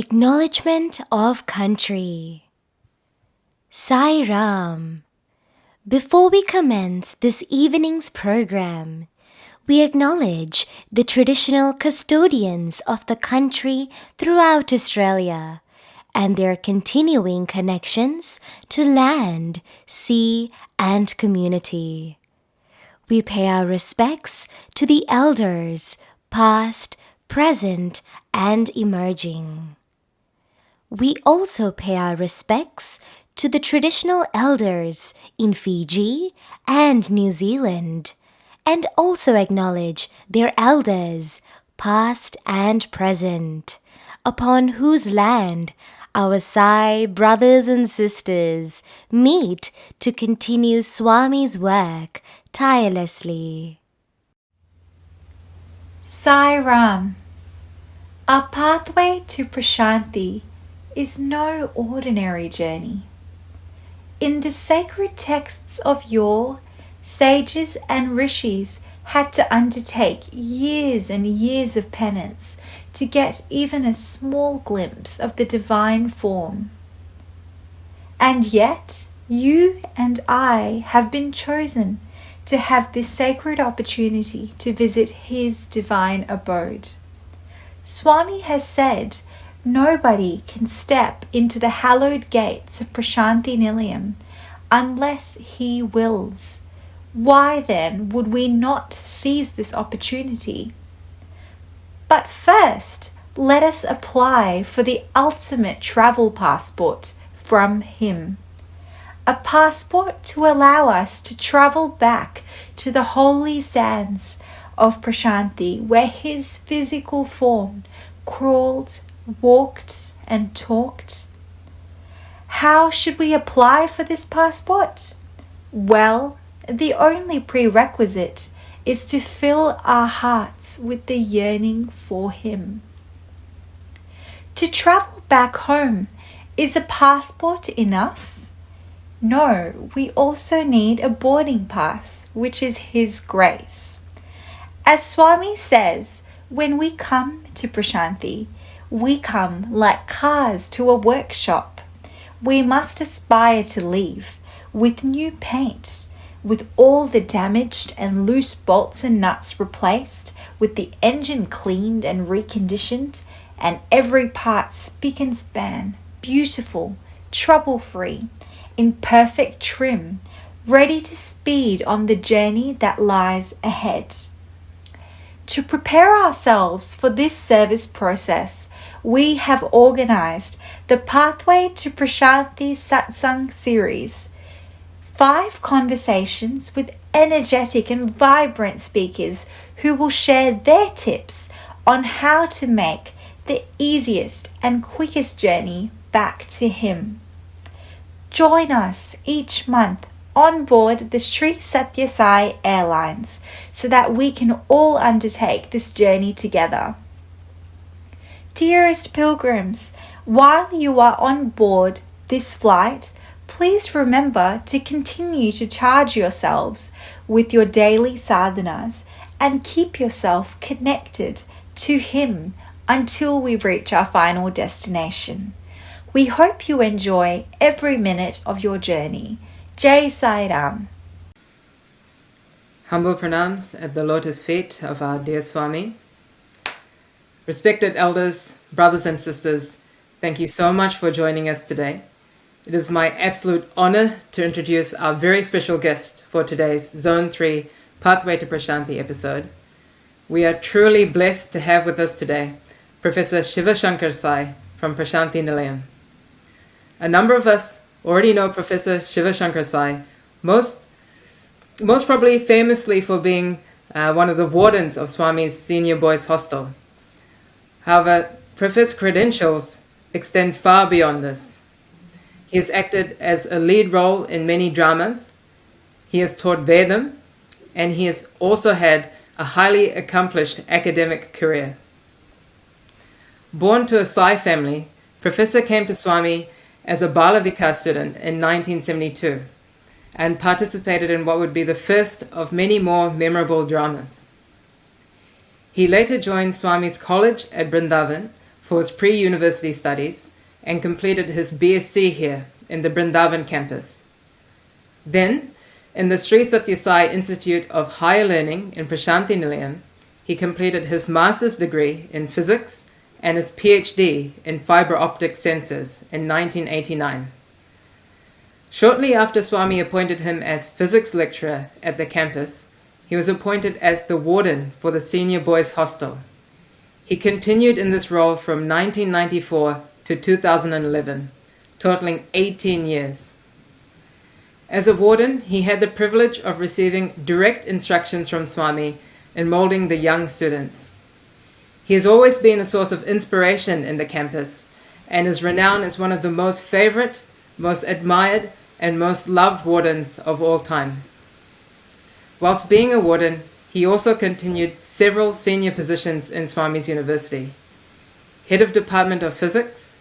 Acknowledgement of Country. Sai Ram. Before we commence this evening's program, we acknowledge the traditional custodians of the country throughout Australia and their continuing connections to land, sea, and community. We pay our respects to the elders, past, present, and emerging. We also pay our respects to the traditional elders in Fiji and New Zealand, and also acknowledge their elders, past and present, upon whose land our Sai brothers and sisters meet to continue Swami's work tirelessly. Sai Ram. Our pathway to Prashanthi is no ordinary journey. In the sacred texts of yore, sages and rishis had to undertake years and years of penance to get even a small glimpse of the divine form. And yet, you and I have been chosen to have this sacred opportunity to visit his divine abode. Swami has said, nobody can step into the hallowed gates of Prashanthi Nilayam unless he wills. Why then would we not seize this opportunity? But first, let us apply for the ultimate travel passport from him. A passport to allow us to travel back to the holy sands of Prashanthi, where his physical form crawled, walked, and talked. How should we apply for this passport? Well, the only prerequisite is to fill our hearts with the yearning for him. To travel back home, is a passport enough? No, we also need a boarding pass, which is his grace. As Swami says, when we come to Prashanthi, we come like cars to a workshop. We must aspire to leave with new paint, with all the damaged and loose bolts and nuts replaced, with the engine cleaned and reconditioned, and every part spick and span, beautiful, trouble-free, in perfect trim, ready to speed on the journey that lies ahead. To prepare ourselves for this service process, we have organized the Pathway to Prashanthi Satsang series. 5 conversations with energetic and vibrant speakers who will share their tips on how to make the easiest and quickest journey back to him. Join us each month on board the Sri Sathya Sai Airlines so that we can all undertake this journey together. Dearest pilgrims, while you are on board this flight, please remember to continue to charge yourselves with your daily sadhanas and keep yourself connected to him until we reach our final destination. We hope you enjoy every minute of your journey. Jai Sai Ram. Humble pranams at the lotus feet of our dear Swami. Respected elders, brothers and sisters, thank you so much for joining us today. It is my absolute honor to introduce our very special guest for today's Zone 3 Pathway to Prashanthi episode. We are truly blessed to have with us today Professor Siva Sankara Sai from Prashanthi Nilayam. A number of us already know Professor Siva Sankara Sai, most probably famously for being one of the wardens of Swami's senior boys' hostel. However, Prof's credentials extend far beyond this. He has acted as a lead role in many dramas, he has taught Vedam, and he has also had a highly accomplished academic career. Born to a Sai family, Professor came to Swami as a Bal Vikas student in 1972 and participated in what would be the first of many more memorable dramas. He later joined Swami's college at Brindavan, for his pre-university studies and completed his BSc here in the Brindavan campus. Then, in the Sri Sathya Sai Institute of Higher Learning in Prashanthi, Nilayam, he completed his master's degree in physics and his Ph.D. in Fibre Optics Sensors in 1989. Shortly after Swami appointed him as physics lecturer at the campus, he was appointed as the warden for the senior boys' hostel. He continued in this role from 1994 to 2011, totaling 18 years. As a warden, he had the privilege of receiving direct instructions from Swami in moulding the young students. He has always been a source of inspiration in the campus and is renowned as one of the most favorite, most admired, and most loved wardens of all time. Whilst being a warden, he also continued several senior positions in Swami's university: Head of Department of Physics,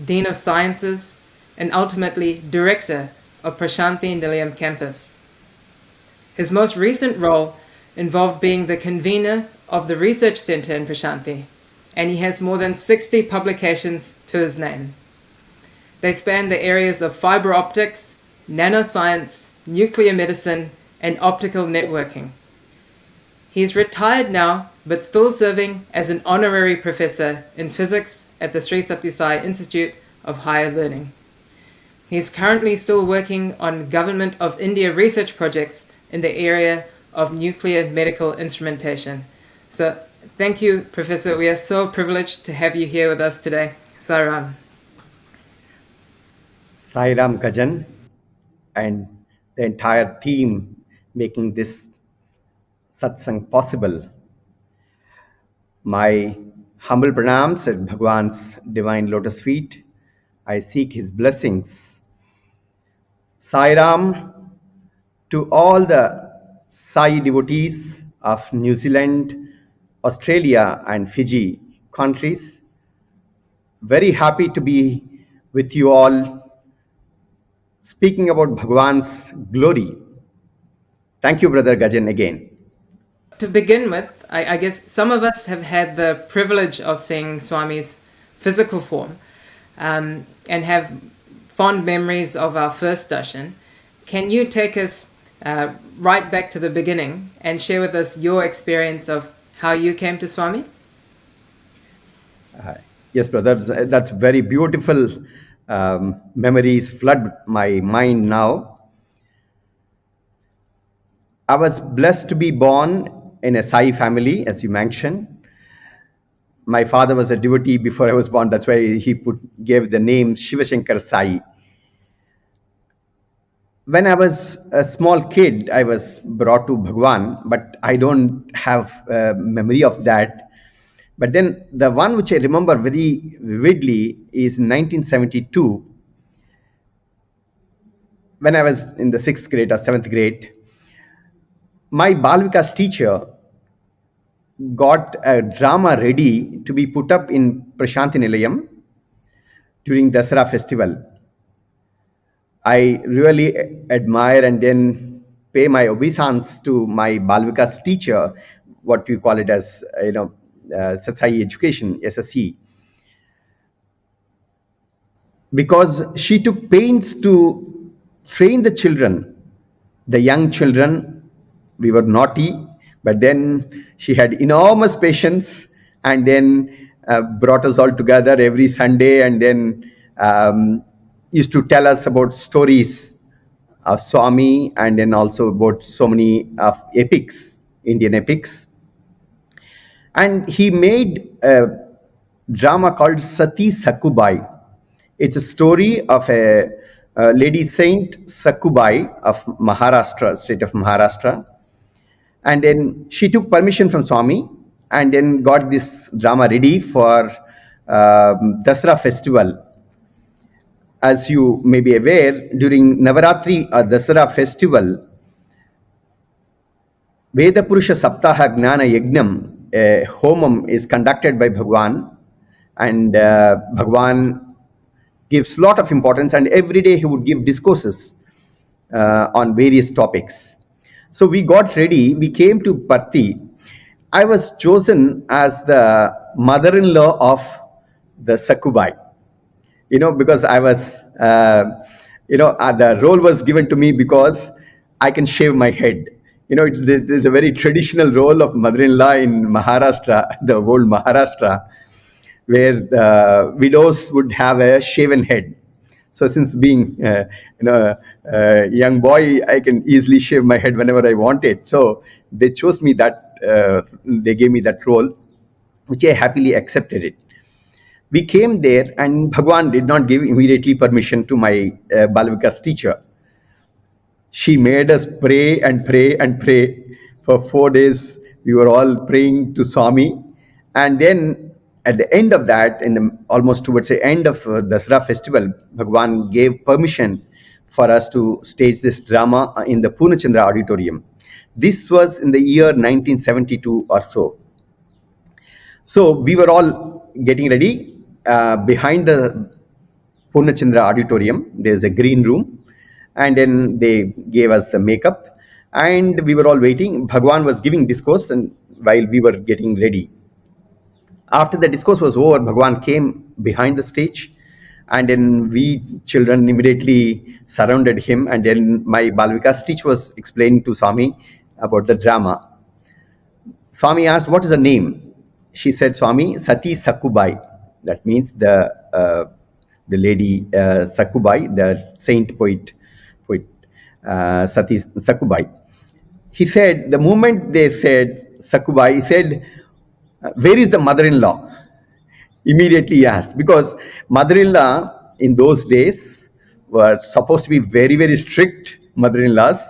Dean of Sciences, and ultimately Director of Prashanthi Nilayam campus. His most recent role involved being the convener of the research center in Prashanthi, and he has more than 60 publications to his name. They span the areas of fiber optics, nanoscience, nuclear medicine, and optical networking. He is retired now, but still serving as an honorary professor in physics at the Sri Sathya Sai Institute of Higher Learning. He is currently still working on Government of India research projects in the area of nuclear medical instrumentation. So thank you, Professor. We are so privileged to have you here with us today. Sairam. Sairam Gajan and the entire team making this satsang possible. My humble pranams at Bhagawan's divine lotus feet. I seek his blessings. Sairam to all the Sai devotees of New Zealand, Australia and Fiji countries. Very happy to be with you all speaking about Bhagawan's glory. Thank you, Brother Gajan, again. To begin with, I guess some of us have had the privilege of seeing Swami's physical form and have fond memories of our first darshan. Can you take us right back to the beginning and share with us your experience of how you came to Swami? Yes, brother, that's very beautiful. Memories flood my mind now. I was blessed to be born in a Sai family, as you mentioned. My father was a devotee before I was born. That's why he gave the name Siva Sankara Sai. When I was a small kid, I was brought to Bhagawan, but I don't have a memory of that. But then the one which I remember very vividly is 1972, when I was in the 6th grade or 7th grade. My Bal Vikas teacher got a drama ready to be put up in Prashanthi Nilayam during Dasara festival. I really admire and then pay my obeisance to my Bal Vikas teacher, what we call it as, Satsai education, SSC, because she took pains to train the children, the young children. We were naughty, but then she had enormous patience and then brought us all together every Sunday and then used to tell us about stories of Swami and then also about so many of epics, Indian epics. And he made a drama called Sati Sakubai. It's a story of a lady saint Sakubai of Maharashtra, state of Maharashtra. And then she took permission from Swami and then got this drama ready for Dasara festival. As you may be aware, during Navaratri or Dasara festival, Veda Purusha Saptaha Gnana Yagnam, a homam is conducted by Bhagawan, and Bhagawan gives lot of importance, and every day he would give discourses on various topics. So we got ready, we came to Patti. I was chosen as the mother-in-law of the Sakubai. Because I was, the role was given to me because I can shave my head. There's a very traditional role of mother-in-law in Maharashtra, the old Maharashtra, where the widows would have a shaven head. So since being, a young boy, I can easily shave my head whenever I wanted. So they chose me they gave me that role, which I happily accepted it. We came there, and Bhagawan did not give immediately permission to my Bal Vikas teacher. She made us pray and pray and pray. For 4 days, we were all praying to Swami. And then at the end of that, almost towards the end of Dasara festival, Bhagawan gave permission for us to stage this drama in the Purnachandra auditorium. This was in the year 1972 or so. So we were all getting ready. Behind the Purnachandra auditorium, there's a green room, and then they gave us the makeup, and we were all waiting. Bhagawan was giving discourse, and while we were getting ready. After the discourse was over, Bhagawan came behind the stage, and then we children immediately surrounded him, and then my Bal Vikas teacher was explaining to Swami about the drama. Swami asked, "What is the name?" She said, "Swami, Sati Sakubai." That means the lady Sakubai, the saint poet Sati Sakubai. He said, the moment they said Sakubai, he said, "Where is the mother-in-law?" Immediately he asked, because mother-in-law in those days were supposed to be very, very strict mother-in-laws,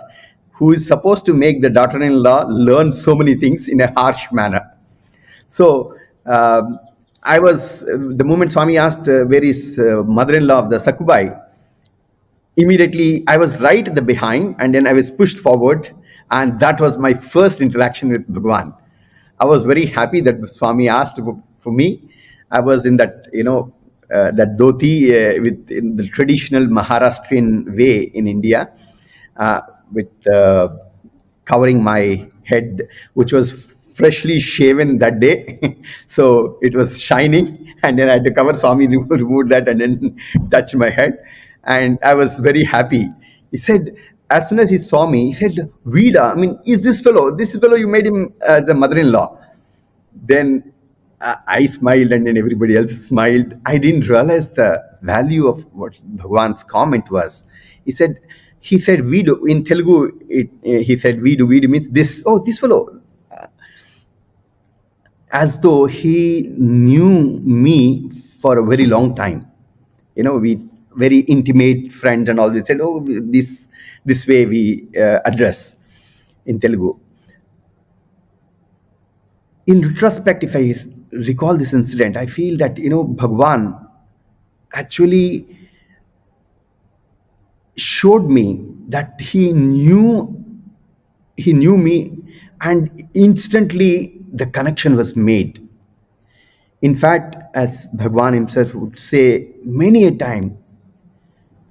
who is supposed to make the daughter-in-law learn so many things in a harsh manner. So the moment Swami asked, "Where is mother-in-law of the Sakubai?" Immediately I was right at the behind, and then I was pushed forward, and that was my first interaction with Bhagawan. I was very happy that Swami asked for me. I was in that, that dhoti in the traditional Maharashtrian way in India, with covering my head, which was freshly shaven that day. So it was shining, and then I had to cover. Swami removed that and then touched my head, and I was very happy. He said, as soon as he saw me, he said, "Vida, I mean, is this fellow you made him the mother-in-law?" Then I smiled, and then everybody else smiled. I didn't realize the value of what Bhagawan's comment was. He said, "Vidu," in Telugu, he said, "Vidu." Vidu means this. Oh, this fellow. As though he knew me for a very long time. We very intimate friends and all. They said, "Oh, this way we address in Telugu." In retrospect, if I recall this incident, I feel that Bhagawan actually showed me that he knew me, and instantly the connection was made. In fact, as Bhagawan himself would say many a time,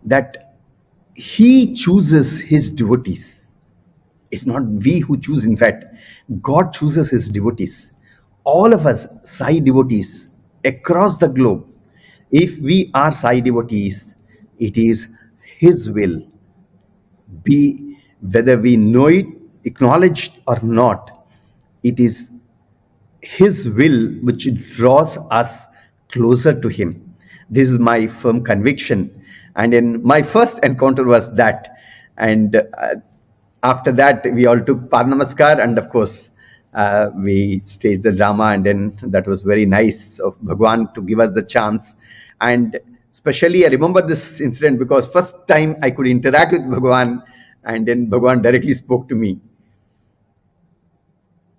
that he chooses his devotees. It's not we who choose. In fact, God chooses his devotees. All of us Sai devotees across the globe, if we are Sai devotees, it is his will. Whether we know it, acknowledged or not, it is his will which draws us closer to him. This is my firm conviction. And then my first encounter was that. And after that, we all took Parnamaskar, and of course, we staged the drama, and then that was very nice of Bhagawan to give us the chance. And especially, I remember this incident because first time I could interact with Bhagawan, and then Bhagawan directly spoke to me.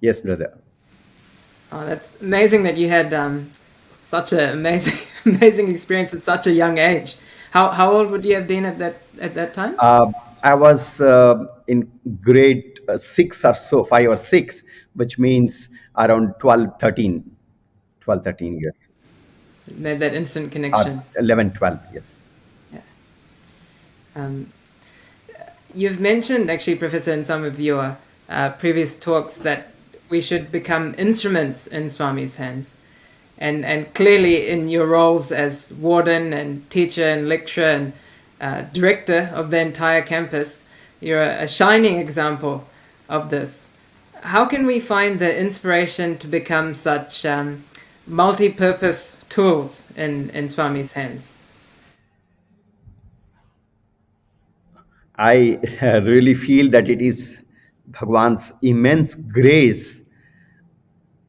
Yes, brother. Oh, that's amazing that you had such an amazing experience at such a young age. How old would you have been at that time? I was in grade 6 or so, 5 or 6, which means around 12, 13 years. Made that instant connection. 11, 12, yes. Yeah. You've mentioned, actually, Professor, in some of your previous talks that we should become instruments in Swami's hands. and clearly in your roles as warden and teacher and lecturer and director of the entire campus, you're a shining example of this. How can we find the inspiration to become such multi-purpose tools in Swami's hands? I really feel that it is Bhagwan's immense grace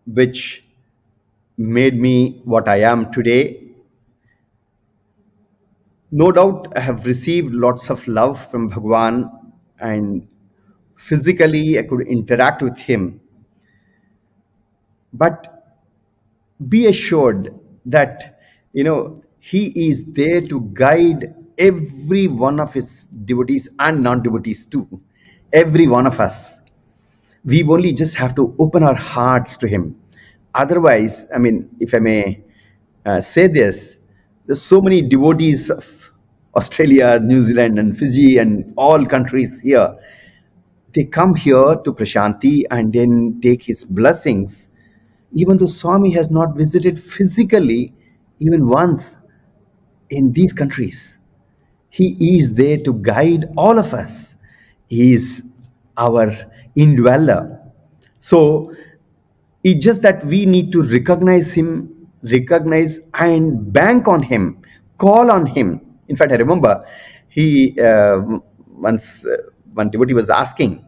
which made me what I am today. No doubt I have received lots of love from Bhagwan, and physically I could interact with him. But be assured that, he is there to guide every one of his devotees and non-devotees too. Every one of us. We only just have to open our hearts to him. Otherwise, if I may say this, there's so many devotees of Australia, New Zealand, and Fiji, and all countries here. They come here to Prashanthi and then take his blessings, even though Swami has not visited physically even once in these countries. He is there to guide all of us. He is our indweller. So it's just that we need to recognize him, recognize and bank on him, call on him. In fact, I remember once one devotee was asking,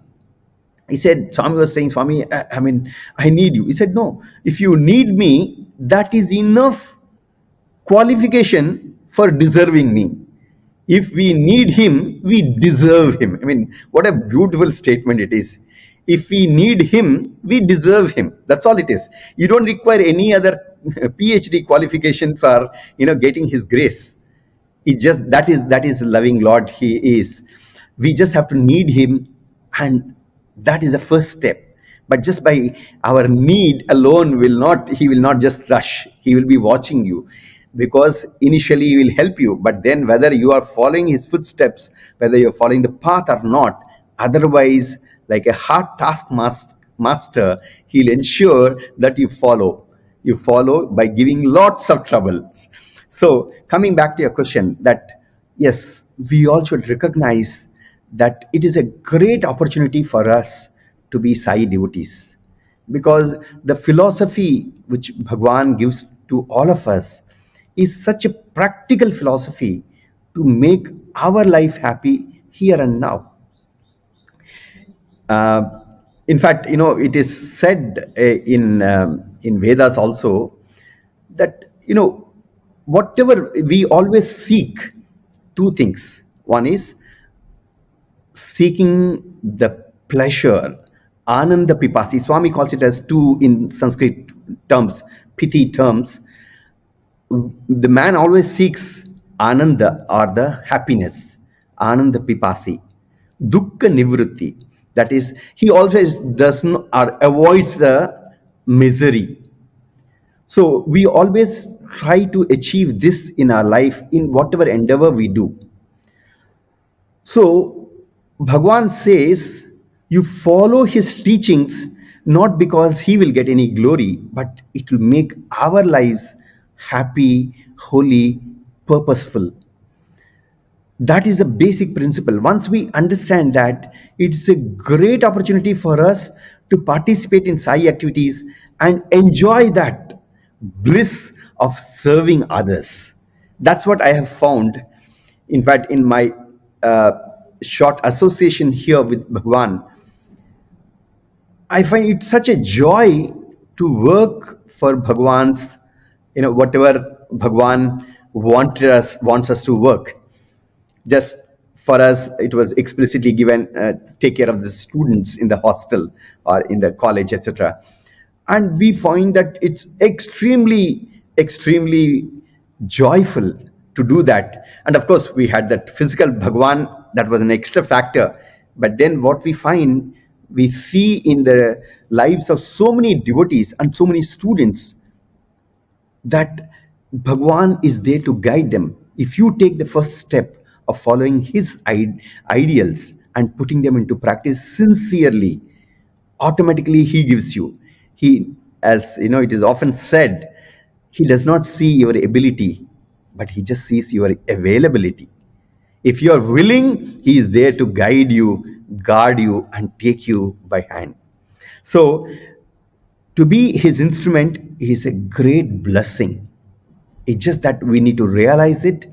he said, Swami was saying, Swami, I need you. He said, no, if you need me, that is enough qualification for deserving me. If we need him, we deserve him. What a beautiful statement it is. If we need him, we deserve him. That's all it is. You don't require any other Ph.D. qualification for getting his grace. It just that is loving Lord he is. We just have to need him, and that is the first step. But just by our need alone he will not just rush. He will be watching you, because initially he will help you, but then whether you are following his footsteps, whether you're following the path or not, otherwise, like a hard taskmaster, he'll ensure that you follow by giving lots of troubles. So coming back to your question, that yes, we all should recognize that it is a great opportunity for us to be Sai devotees, because the philosophy which Bhagwan gives to all of us is such a practical philosophy to make our life happy here and now. In fact, it is said in Vedas also that whatever we always seek, two things. One is seeking the pleasure, ananda pipasi. Swami calls it as two in Sanskrit terms, pithy terms. The man always seeks ananda, or the happiness, ananda pipasi, dukkha nivritti. That is, he always does not or avoids the misery. So we always try to achieve this in our life in whatever endeavor we do. So Bhagwan says you follow his teachings not because he will get any glory, but it will make our lives happy, holy, purposeful. That is a basic principle. Once we understand that, it's a great opportunity for us to participate in Sai activities and enjoy that bliss of serving others. That's what I have found. In fact, in my short association here with Bhagawan, I find it such a joy to work for Bhagawan's, whatever Bhagawan wants us to work. Just for us, it was explicitly given, take care of the students in the hostel or in the college, etc. And we find that it's extremely joyful to do that. And of course, we had that physical Bhagawan, that was an extra factor. But then what we see in the lives of so many devotees and so many students, that Bhagawan is there to guide them. If you take the first step of following his ideals and putting them into practice sincerely, automatically he gives you. He, as it is often said, He does not see your ability, but he just sees your availability. If you are willing, he is there to guide you, guard you, and take you by hand. So, to be his instrument is a great blessing. It's just that we need to realize it,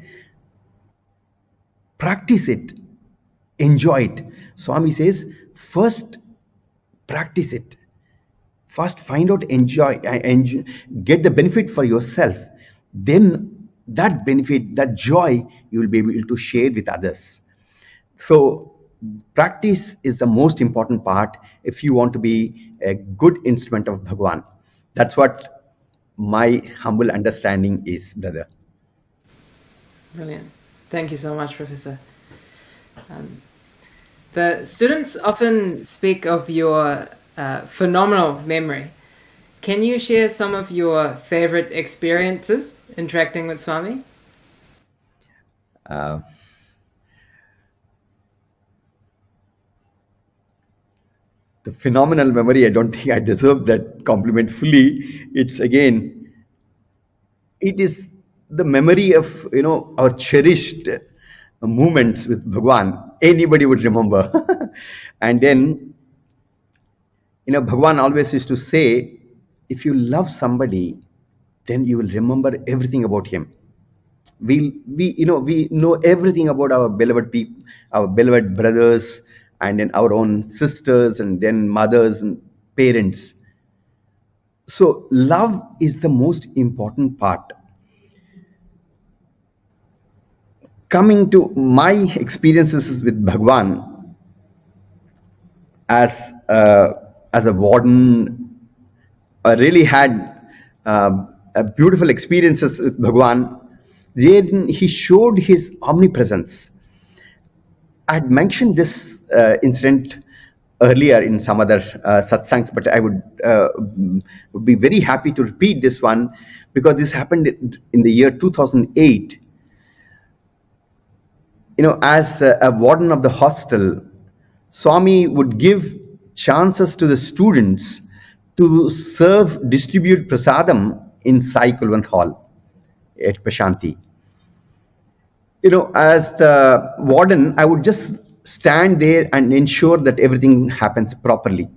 practice it, enjoy it. Swami says, first practice it. First find out, enjoy, get the benefit for yourself. Then that benefit, that joy, you will be able to share with others. So practice is the most important part if you want to be a good instrument of Bhagawan. That's what my humble understanding is, brother. Brilliant. Thank you so much, Professor. The students often speak of your phenomenal memory. Can you share some of your favorite experiences interacting with Swami? The phenomenal memory, I don't think I deserve that compliment fully. It's again, it is the memory of, our cherished moments with Bhagwan. Anybody would remember. And then, Bhagwan always used to say, if you love somebody, then you will remember everything about him. We know everything about our beloved people, our beloved brothers, and then our own sisters, and then mothers and parents. So love is the most important part. Coming to my experiences with Bhagwan as a warden, I really had beautiful experiences with Bhagwan. Then he showed his omnipresence. I had mentioned this incident earlier in some other satsangs, but I would be very happy to repeat this one because this happened in the year 2008. As a warden of the hostel, Swami would give chances to the students to distribute prasadam in Sai Kulwant Hall at Prashanthi. As the warden, I would just stand there and ensure that everything happens properly.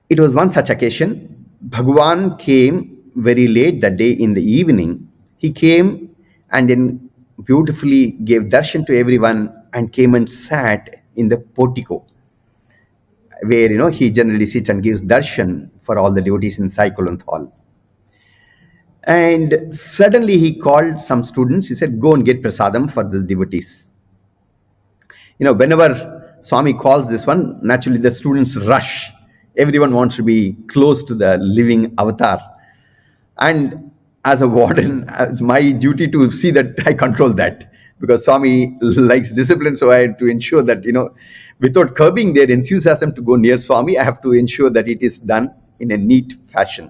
It was one such occasion. Bhagawan came very late that day in the evening. He came and then beautifully gave darshan to everyone and came and sat in the portico where, he generally sits and gives darshan for all the devotees in Sai Kulwant Hall. And suddenly he called some students. He said, go and get prasadam for the devotees. Whenever Swami calls this one, naturally the students rush. Everyone wants to be close to the living avatar. And as a warden, it's my duty to see that I control that. Because Swami likes discipline, so I had to ensure that, without curbing their enthusiasm to go near Swami, I have to ensure that it is done in a neat fashion.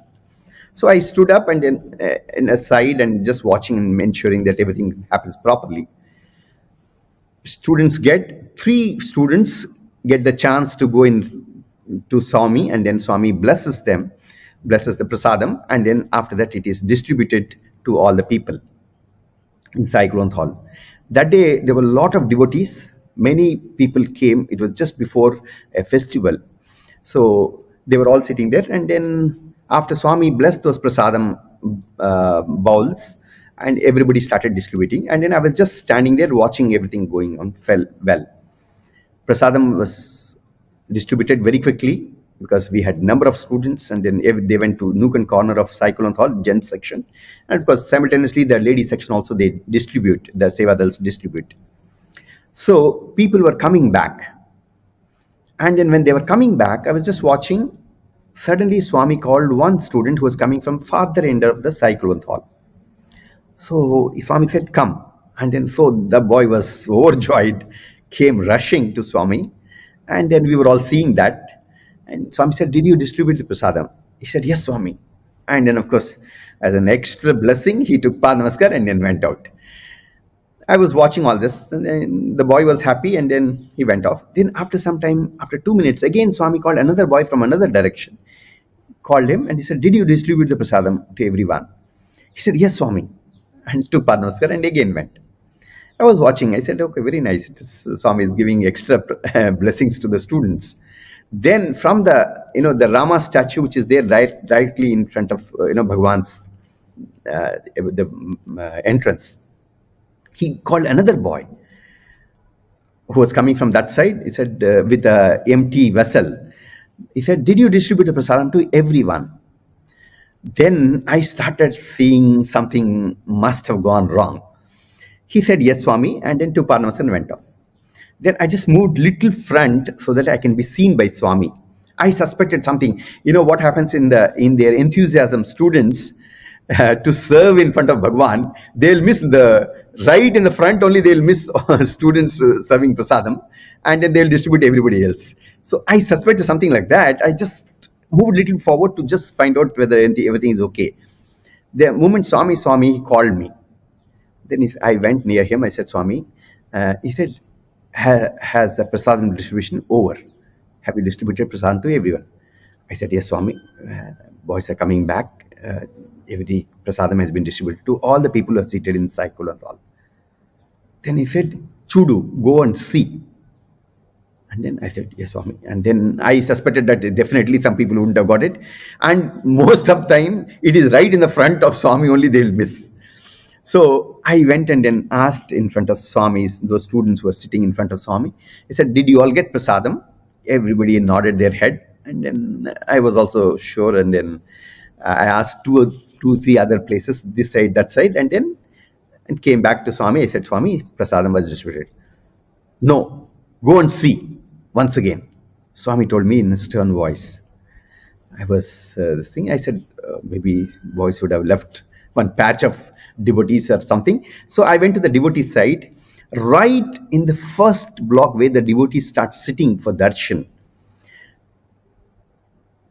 So I stood up and then in a side and just watching and ensuring that everything happens properly. Three students get the chance to go in to Swami, and then Swami blesses them, blesses the prasadam, and then after that it is distributed to all the people in Sai Kulwant Hall. That day there were a lot of devotees. Many people came. It was just before a festival. So they were all sitting there, and then after Swami blessed those prasadam bowls, and everybody started distributing, and then I was just standing there watching everything going on well. Prasadam was distributed very quickly because we had number of students, and then they went to nook and corner of Sai Kulwant Hall, gents section, and of course simultaneously the ladies section also they distribute, the Sevadals distribute. So people were coming back, and then when they were coming back, I was just watching. Suddenly Swami called one student who was coming from farther end of the Sai Kulwant Hall. So Swami said, come. And then so the boy was overjoyed, came rushing to Swami, and then we were all seeing that. And Swami said, did you distribute the prasadam? He said, yes, Swami. And then of course, as an extra blessing, he took Padnamaskar and then went out. I was watching all this, and then the boy was happy, and then he went off. Then after some time, after 2 minutes, again Swami called another boy from another direction. called him and he said, did you distribute the prasadam to everyone? He said, yes, Swami. And took Padmaskar and again went. I was watching. I said, okay, very nice. Swami is giving extra blessings to the students. Then from the Rama statue, which is there directly in front of Bhagawan's entrance, he called another boy who was coming from that side. He said, with an empty vessel, he said, did you distribute the prasadam to everyone? Then I started seeing something must have gone wrong. He said, yes, Swami, and then took Padmaskar and went off. Then I just moved little front so that I can be seen by Swami. I suspected something. You know what happens in their enthusiasm, students to serve in front of Bhagawan, they'll miss the right in the front only. They'll miss students serving prasadam, and then they'll distribute everybody else. So I suspected something like that. I just moved little forward to just find out whether everything is okay. The moment Swami saw me, he called me. Then I went near him. I said, Swami, he said, has the prasadam distribution over? Have you distributed prasadam to everyone? I said, yes, Swami. Boys are coming back. Every prasadam has been distributed to all the people who are seated in cycle and all. Then he said, Chudu, go and see. And then I said, yes, Swami. And then I suspected that definitely some people wouldn't have got it. And most of the time, it is right in the front of Swami only they'll miss. So I went and then asked in front of Swamis, those students who were sitting in front of Swami. I said, did you all get prasadam? Everybody nodded their head. And then I was also sure. And then I asked two, three other places, this side, that side. And then came back to Swami. I said, Swami, prasadam was distributed. No, go and see once again. Swami told me in a stern voice. I was this thing. I said, maybe boys would have left one patch of devotees or something. So I went to the devotee side, right in the first block where the devotees start sitting for darshan.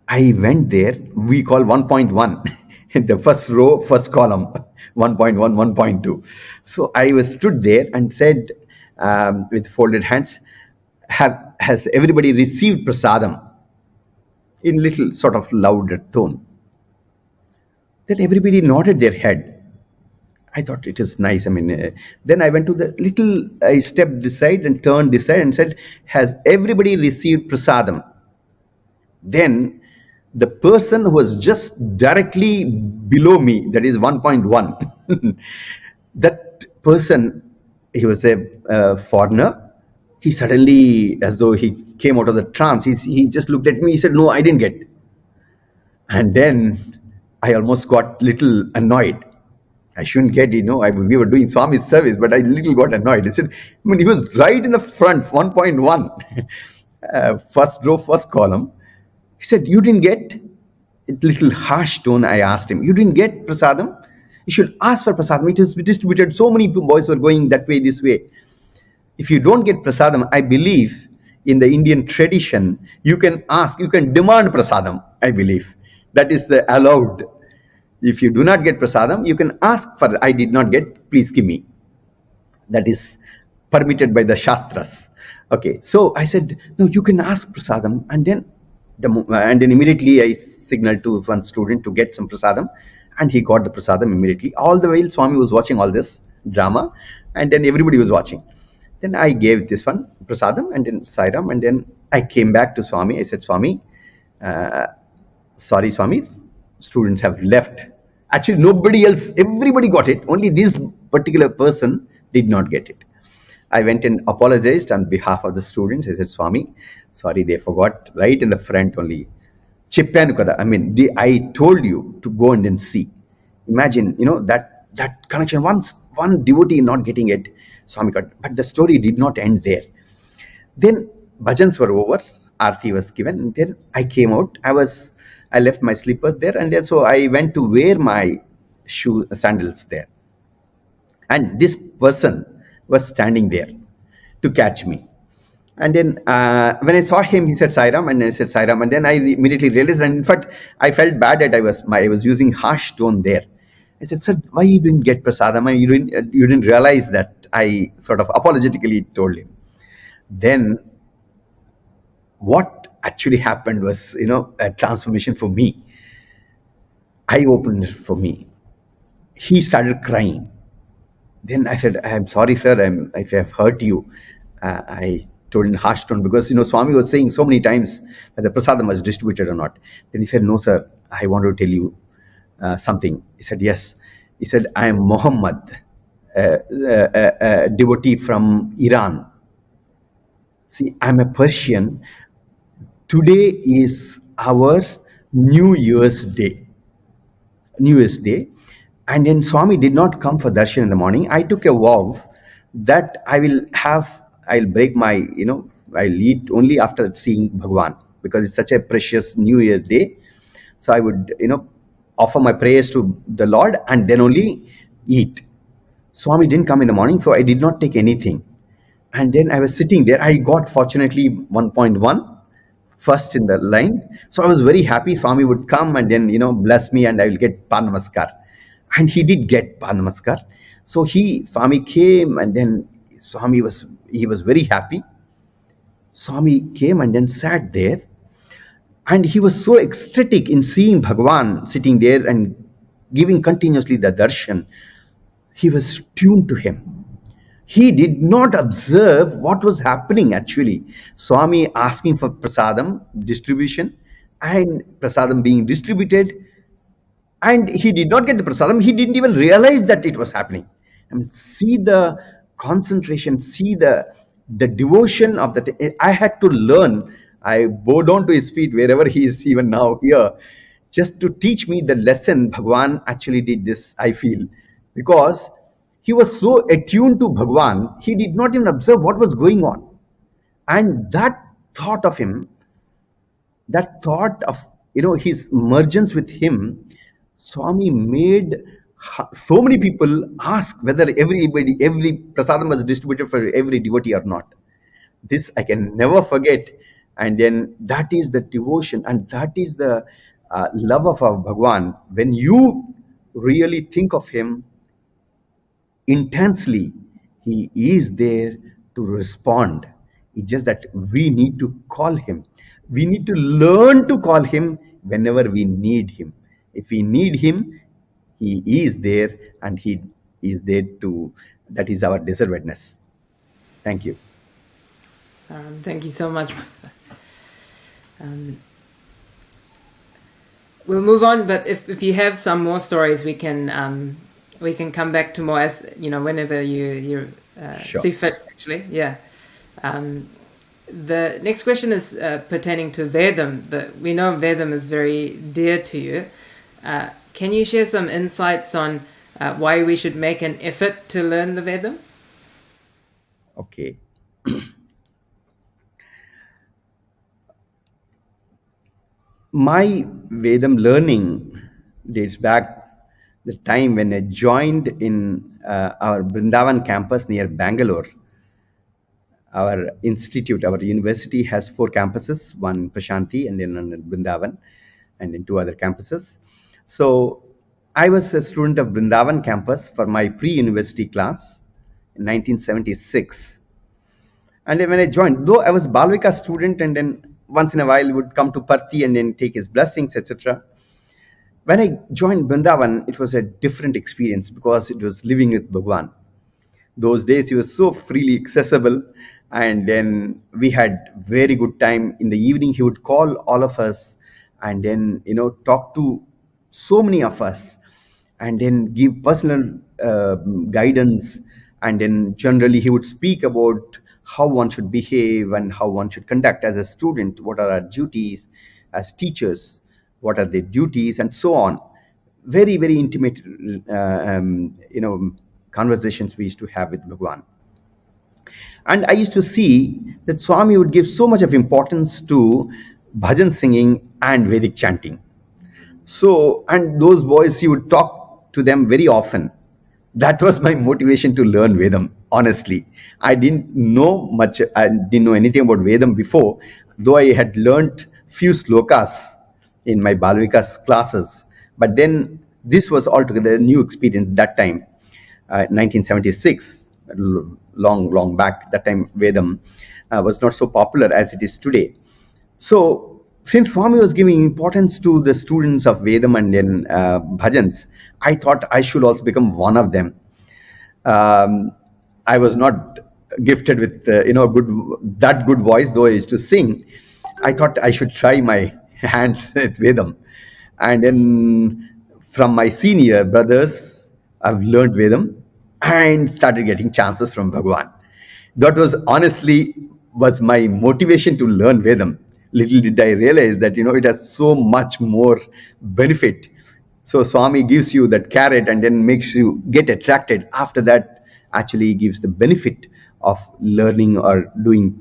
I went there. We call 1.1 in the first row, first column, 1.1, 1.2. So I was stood there and said with folded hands, has everybody received prasadam? In little sort of louder tone. Then everybody nodded their head. I thought it is nice. I mean, then I went to the little, I stepped this side and turned this side and said, has everybody received prasadam? Then the person who was just directly below me, that is 1.1, that person, he was a foreigner. He suddenly, as though he came out of the trance, he just looked at me. He said, no, I didn't get. And then I almost got little annoyed. I shouldn't get, we were doing Swami's service, but I little got annoyed. He said, I mean, he was right in the front, 1.1, first row, first column. He said, you didn't get? A little harsh tone, I asked him, you didn't get prasadam? You should ask for prasadam. It is distributed. So many boys were going that way, this way. If you don't get prasadam, I believe in the Indian tradition, you can ask, you can demand prasadam, I believe. That is the allowed. If you do not get prasadam, you can ask for, I did not get, please give me. That is permitted by the Shastras. Okay, so I said, no, you can ask prasadam. And then immediately I signaled to one student to get some prasadam. And he got the prasadam immediately. All the while, Swami was watching all this drama. And then everybody was watching. Then I gave this one, prasadam, and then Sairam, and then I came back to Swami. I said, Swami, sorry, Swami, students have left. Actually, nobody else, everybody got it. Only this particular person did not get it. I went and apologized on behalf of the students. I said, Swami, sorry, they forgot right in the front only. Chippanu kada. I mean, I told you to go and then see. Imagine, that connection. One devotee not getting it. Swami got, but the story did not end there. Then bhajans were over, Aarti was given, and then I came out. I left my slippers there, and then so I went to wear my sandals there. And this person was standing there to catch me. And then when I saw him, he said Sairam, and I said Sairam, and then I immediately realized, and in fact, I felt bad that I was using harsh tone there. I said, sir, why you didn't get prasadam? You didn't realize that. I sort of apologetically told him. Then what actually happened was, a transformation for me. eye-opener for me. He started crying. Then I said, "I'm sorry, sir, if I have hurt you." I told in harsh tone, because Swami was saying so many times that the prasadam was distributed or not. Then he said, "No, sir, I want to tell you something." He said, "Yes." He said, "I am Muhammad, a devotee from Iran. See, I'm a Persian. Today is our New Year's Day. New Year's Day. And then Swami did not come for darshan in the morning. I took a vow that I'll break my, I'll eat only after seeing Bhagawan, because it's such a precious New Year's Day. So I would, offer my prayers to the Lord and then only eat." Swami didn't come in the morning, so I did not take anything. And then I was sitting there. I got fortunately 1.1 first in the line. So I was very happy. Swami would come and then, bless me and I will get Panamaskar. And he did get Panamaskar. So Swami came and then he was very happy. Swami came and then sat there. And he was so ecstatic in seeing Bhagawan sitting there and giving continuously the darshan. He was tuned to him. He did not observe what was happening actually. Swami asking for prasadam distribution and prasadam being distributed, and he did not get the prasadam. He didn't even realize that it was happening. See the concentration, see the devotion of that. I had to learn. I bow down to his feet wherever he is, even now here, just to teach me the lesson. Bhagawan actually did this, I feel, because he was so attuned to Bhagawan, he did not even observe what was going on. And that thought of him, that thought of his mergence with him, Swami made so many people ask whether every prasadam was distributed for every devotee or not. This I can never forget. And then that is the devotion, and that is the love of our Bhagawan. When you really think of him intensely, he is there to respond. It's just that we need to call him. We need to learn to call him whenever we need him. If we need him, he is there, and he is there to, that is our deservedness. Thank you. Thank you so much. We'll move on, but if you have some more stories, we can come back to more, as whenever you Sure. see fit. Actually, yeah. The next question is pertaining to Vedam. We know Vedam is very dear to you. Can you share some insights on why we should make an effort to learn the Vedam? Okay. My Vedam learning dates back the time when I joined in our Brindavan campus near Bangalore. Our institute, our university has 4 campuses, one Prashanthi and then in Brindavan, and then 2 other campuses. So I was a student of Brindavan campus for my pre-university class in 1976. And then when I joined, though I was Bal Vikas student, and then once in a while would come to Parthi and then take his blessings, etc. When I joined Brindavan, it was a different experience because it was living with Bhagawan. Those days he was so freely accessible, and then we had very good time. In the evening he would call all of us and then talk to so many of us and then give personal guidance, and then generally he would speak about how one should behave and how one should conduct as a student, what are our duties as teachers, what are their duties, and so on. Very, very intimate conversations we used to have with Bhagawan. And I used to see that Swami would give so much of importance to bhajan singing and Vedic chanting. So, and those boys, he would talk to them very often. That was my motivation to learn Vedam, honestly. I didn't know much, I didn't know anything about Vedam before, though I had learnt few slokas in my Bal Vikas classes. But then this was altogether a new experience that time, 1976, long back. That time Vedam was not so popular as it is today. So since Swami was giving importance to the students of Vedam and then bhajans, I thought I should also become one of them. I was not gifted with good voice, though I used to sing. I thought I should try my hands with Vedam, and then from my senior brothers, I've learned Vedam and started getting chances from Bhagawan. That was honestly was my motivation to learn Vedam. Little did I realize that it has so much more benefit. So Swami gives you that carrot and then makes you get attracted. After that, actually gives the benefit of learning or doing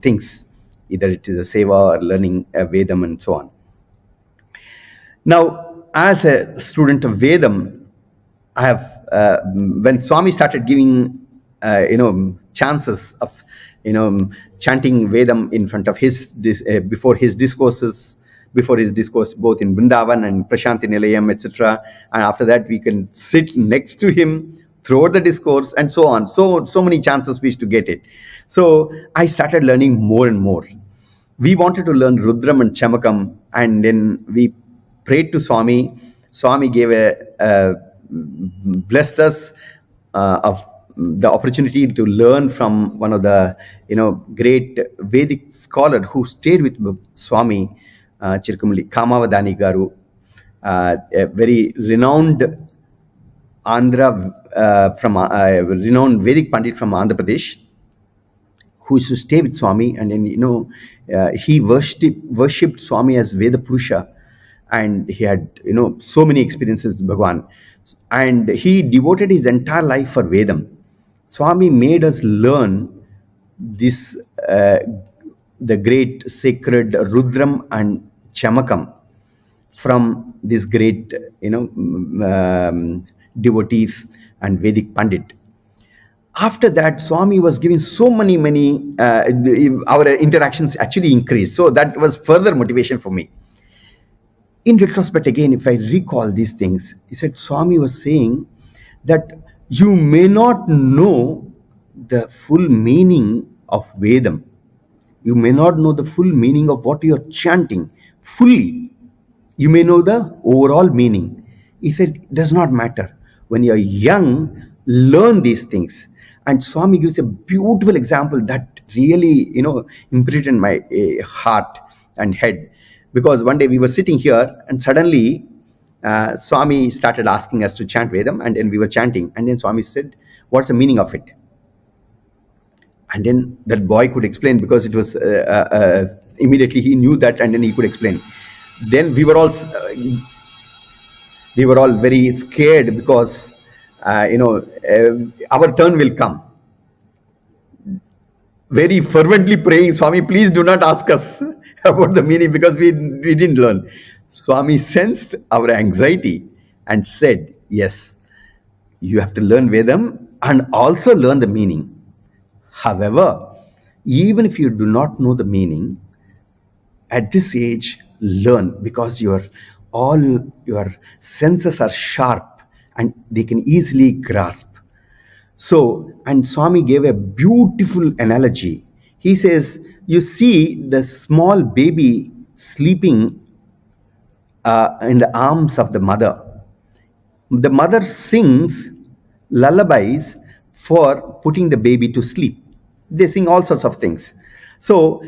things, either it is a seva or learning Vedam and so on. Now, as a student of Vedam, I have when Swami started giving chances of chanting Vedam in front of his before his discourse both in Brindavan and Prashanthi, Nilayam, etc. And after that we can sit next to him throughout the discourse and so on. So many chances we used to get it. So I started learning more and more. We wanted to learn Rudram and Chamakam, and then we prayed to Swami. Swami gave blessed us of the opportunity to learn from one of the great Vedic scholar who stayed with Swami, Chirkumali Kamavadani Garu, a very renowned renowned Vedic Pandit from Andhra Pradesh, who used to stay with Swami, and then he worshipped Swami as Veda Purusha, and he had so many experiences with Bhagawan, and he devoted his entire life for Vedam. Swami made us learn this the great sacred Rudram and Chamakam from this great devotees and Vedic Pandit. After that, Swami was giving so many our interactions actually increased, so that was further motivation for me. In retrospect, again, if I recall these things, he said Swami was saying that you may not know the full meaning of Vedam. You may not know the full meaning of what you are chanting fully. You may know the overall meaning. He said, it does not matter. When you are young, learn these things. And Swami gives a beautiful example that really, imprinted my heart and head. Because one day we were sitting here and suddenly Swami started asking us to chant Vedam, and then we were chanting. And then Swami said, what's the meaning of it? And then that boy could explain, because it was immediately he knew that, and then he could explain. Then we were all very scared, because our turn will come. Very fervently praying, Swami, please do not ask us about the meaning, because we didn't learn. Swami sensed our anxiety and said, yes, you have to learn Vedam and also learn the meaning. However, even if you do not know the meaning, at this age, learn, because all your senses are sharp and they can easily grasp. So, and Swami gave a beautiful analogy. He says, you see the small baby sleeping in the arms of the mother. The mother sings lullabies for putting the baby to sleep. They sing all sorts of things. So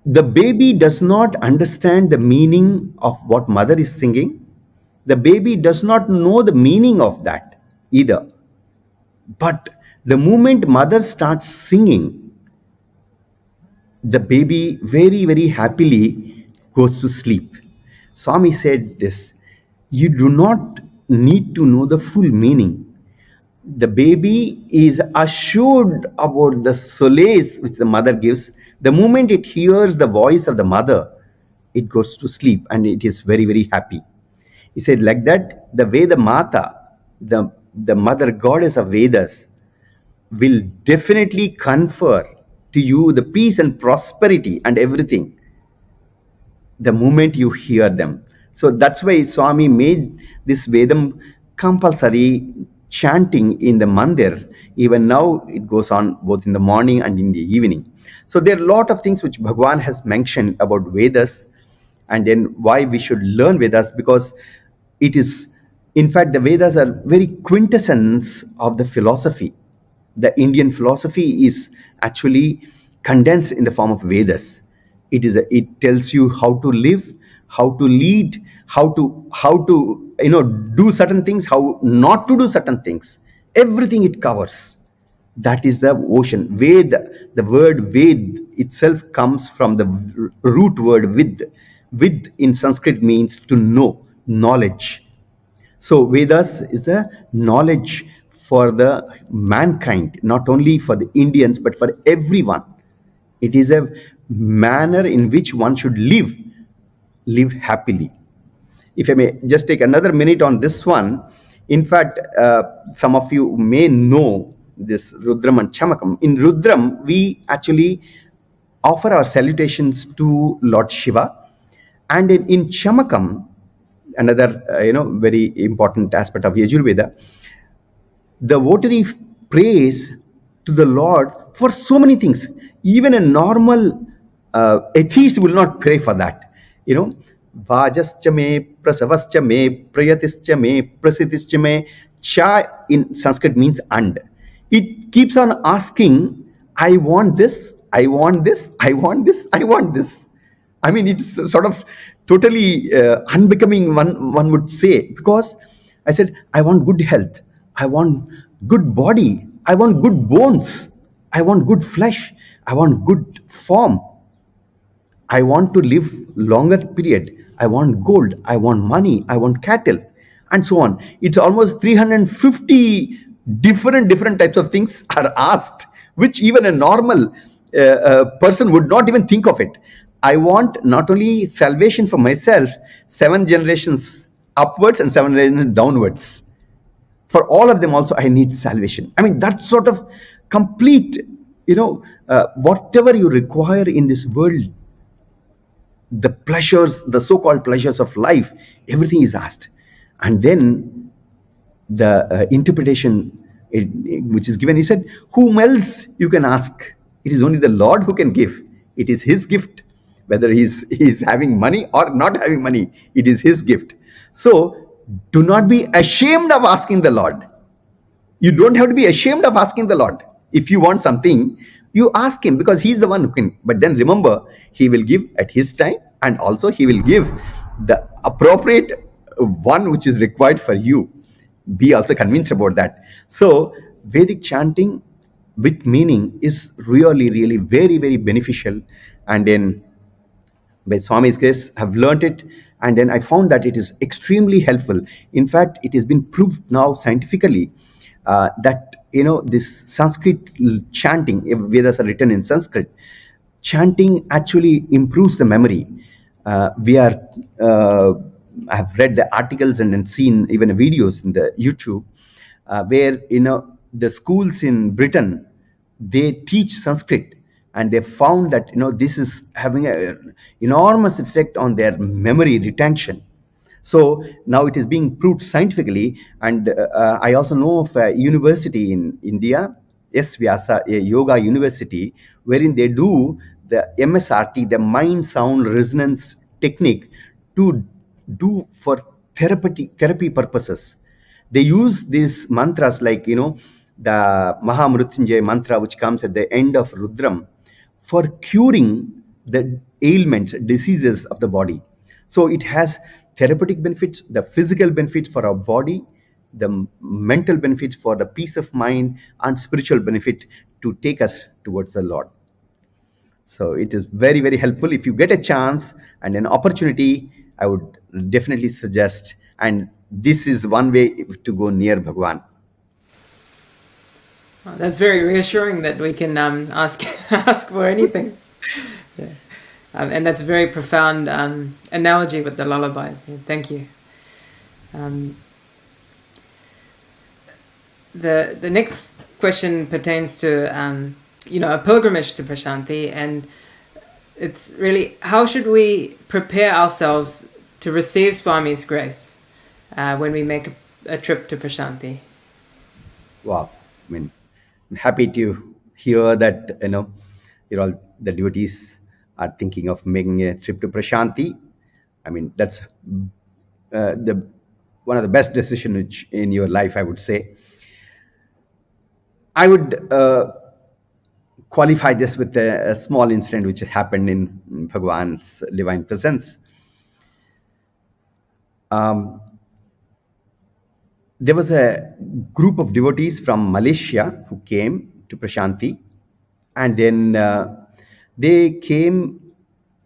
the baby does not understand the meaning of what mother is singing. The baby does not know the meaning of that either. But the moment mother starts singing, the baby very, very happily goes to sleep. Swami said this, you do not need to know the full meaning. The baby is assured about the solace which the mother gives. The moment it hears the voice of the mother, it goes to sleep and it is very, very happy. He said, like that, the Veda Mata, the mother goddess of Vedas, will definitely confer to you the peace and prosperity and everything the moment you hear them. So that's why Swami made this Vedam compulsory chanting in the mandir. Even now it goes on both in the morning and in the evening. So there are a lot of things which Bhagawan has mentioned about Vedas, and then why we should learn Vedas, because it is, in fact, the Vedas are very quintessence of the philosophy. The Indian philosophy is actually condensed in the form of Vedas. It tells you how to live, how to lead, how to do certain things, how not to do certain things. Everything it covers. That is the ocean. Ved, the word Ved itself comes from the root word Vid. Vid in Sanskrit means to know, knowledge. So Vedas is the knowledge for the mankind, not only for the Indians, but for everyone. It is a manner in which one should live happily. If I may just take another minute on this one. In fact, some of you may know this Rudram and Chamakam. In Rudram, we actually offer our salutations to Lord Shiva, and in Chamakam, another very important aspect of Yajurveda, the votary prays to the Lord for so many things. Even a normal atheist will not pray for that. Vajascha me, prasavascha me, prayatischa me, prasitischa me. Cha in Sanskrit means and. It keeps on asking, I want this, I want this, I want this, I want this. I mean, it's sort of totally unbecoming, one would say, because I said, I want good health, I want good body, I want good bones, I want good flesh, I want good form, I want to live longer period, I want gold, I want money, I want cattle, and so on. It's almost 350 different types of things are asked, which even a normal person would not even think of it. I want not only salvation for myself, 7 generations upwards and 7 generations downwards. For all of them also, I need salvation. I mean, that sort of complete, whatever you require in this world, the pleasures, the so-called pleasures of life, everything is asked. And then the interpretation which is given, he said, whom else you can ask? It is only the Lord who can give. It is his gift. Whether he's having money or not having money, it is his gift. So do not be ashamed of asking the Lord. You don't have to be ashamed of asking the Lord. If you want something, you ask him, because he's the one who can. But then remember, he will give at his time, and also he will give the appropriate one which is required for you. Be also convinced about that. So Vedic chanting with meaning is really very beneficial. And then by Swami's grace, I've learnt it, and then I found that it is extremely helpful. In fact, it has been proved now scientifically that this Sanskrit chanting, if Vedas are written in Sanskrit, chanting actually improves the memory. I have read the articles and then seen even videos in the YouTube where the schools in Britain, they teach Sanskrit, and they found that this is having an enormous effect on their memory retention. So now it is being proved scientifically. And I also know of a university in India, S. Vyasa, a yoga university, wherein they do the MSRT, the mind sound resonance technique, to do for therapy purposes. They use these mantras like the Maha Mrutyunjay mantra, which comes at the end of Rudram, for curing the ailments, diseases of the body. So it has therapeutic benefits, the physical benefits for our body, the mental benefits for the peace of mind, and spiritual benefit to take us towards the Lord. So it is very helpful. If you get a chance and an opportunity, I would definitely suggest, and this is one way to go near Bhagawan. Oh, that's very reassuring that we can ask for anything. Yeah. And that's a very profound analogy with the lullaby. Thank you. The next question pertains to a pilgrimage to Prashanthi, and it's really, how should we prepare ourselves to receive Swami's grace when we make a trip to Prashanthi? Wow. I mean, I'm happy to hear that, you're all the devotees are thinking of making a trip to Prashanthi. I mean, that's the one of the best decisions which in your life, I would say. I would qualify this with a small incident which happened in Bhagawan's divine presence. There was a group of devotees from Malaysia who came to Prashanthi, and then they came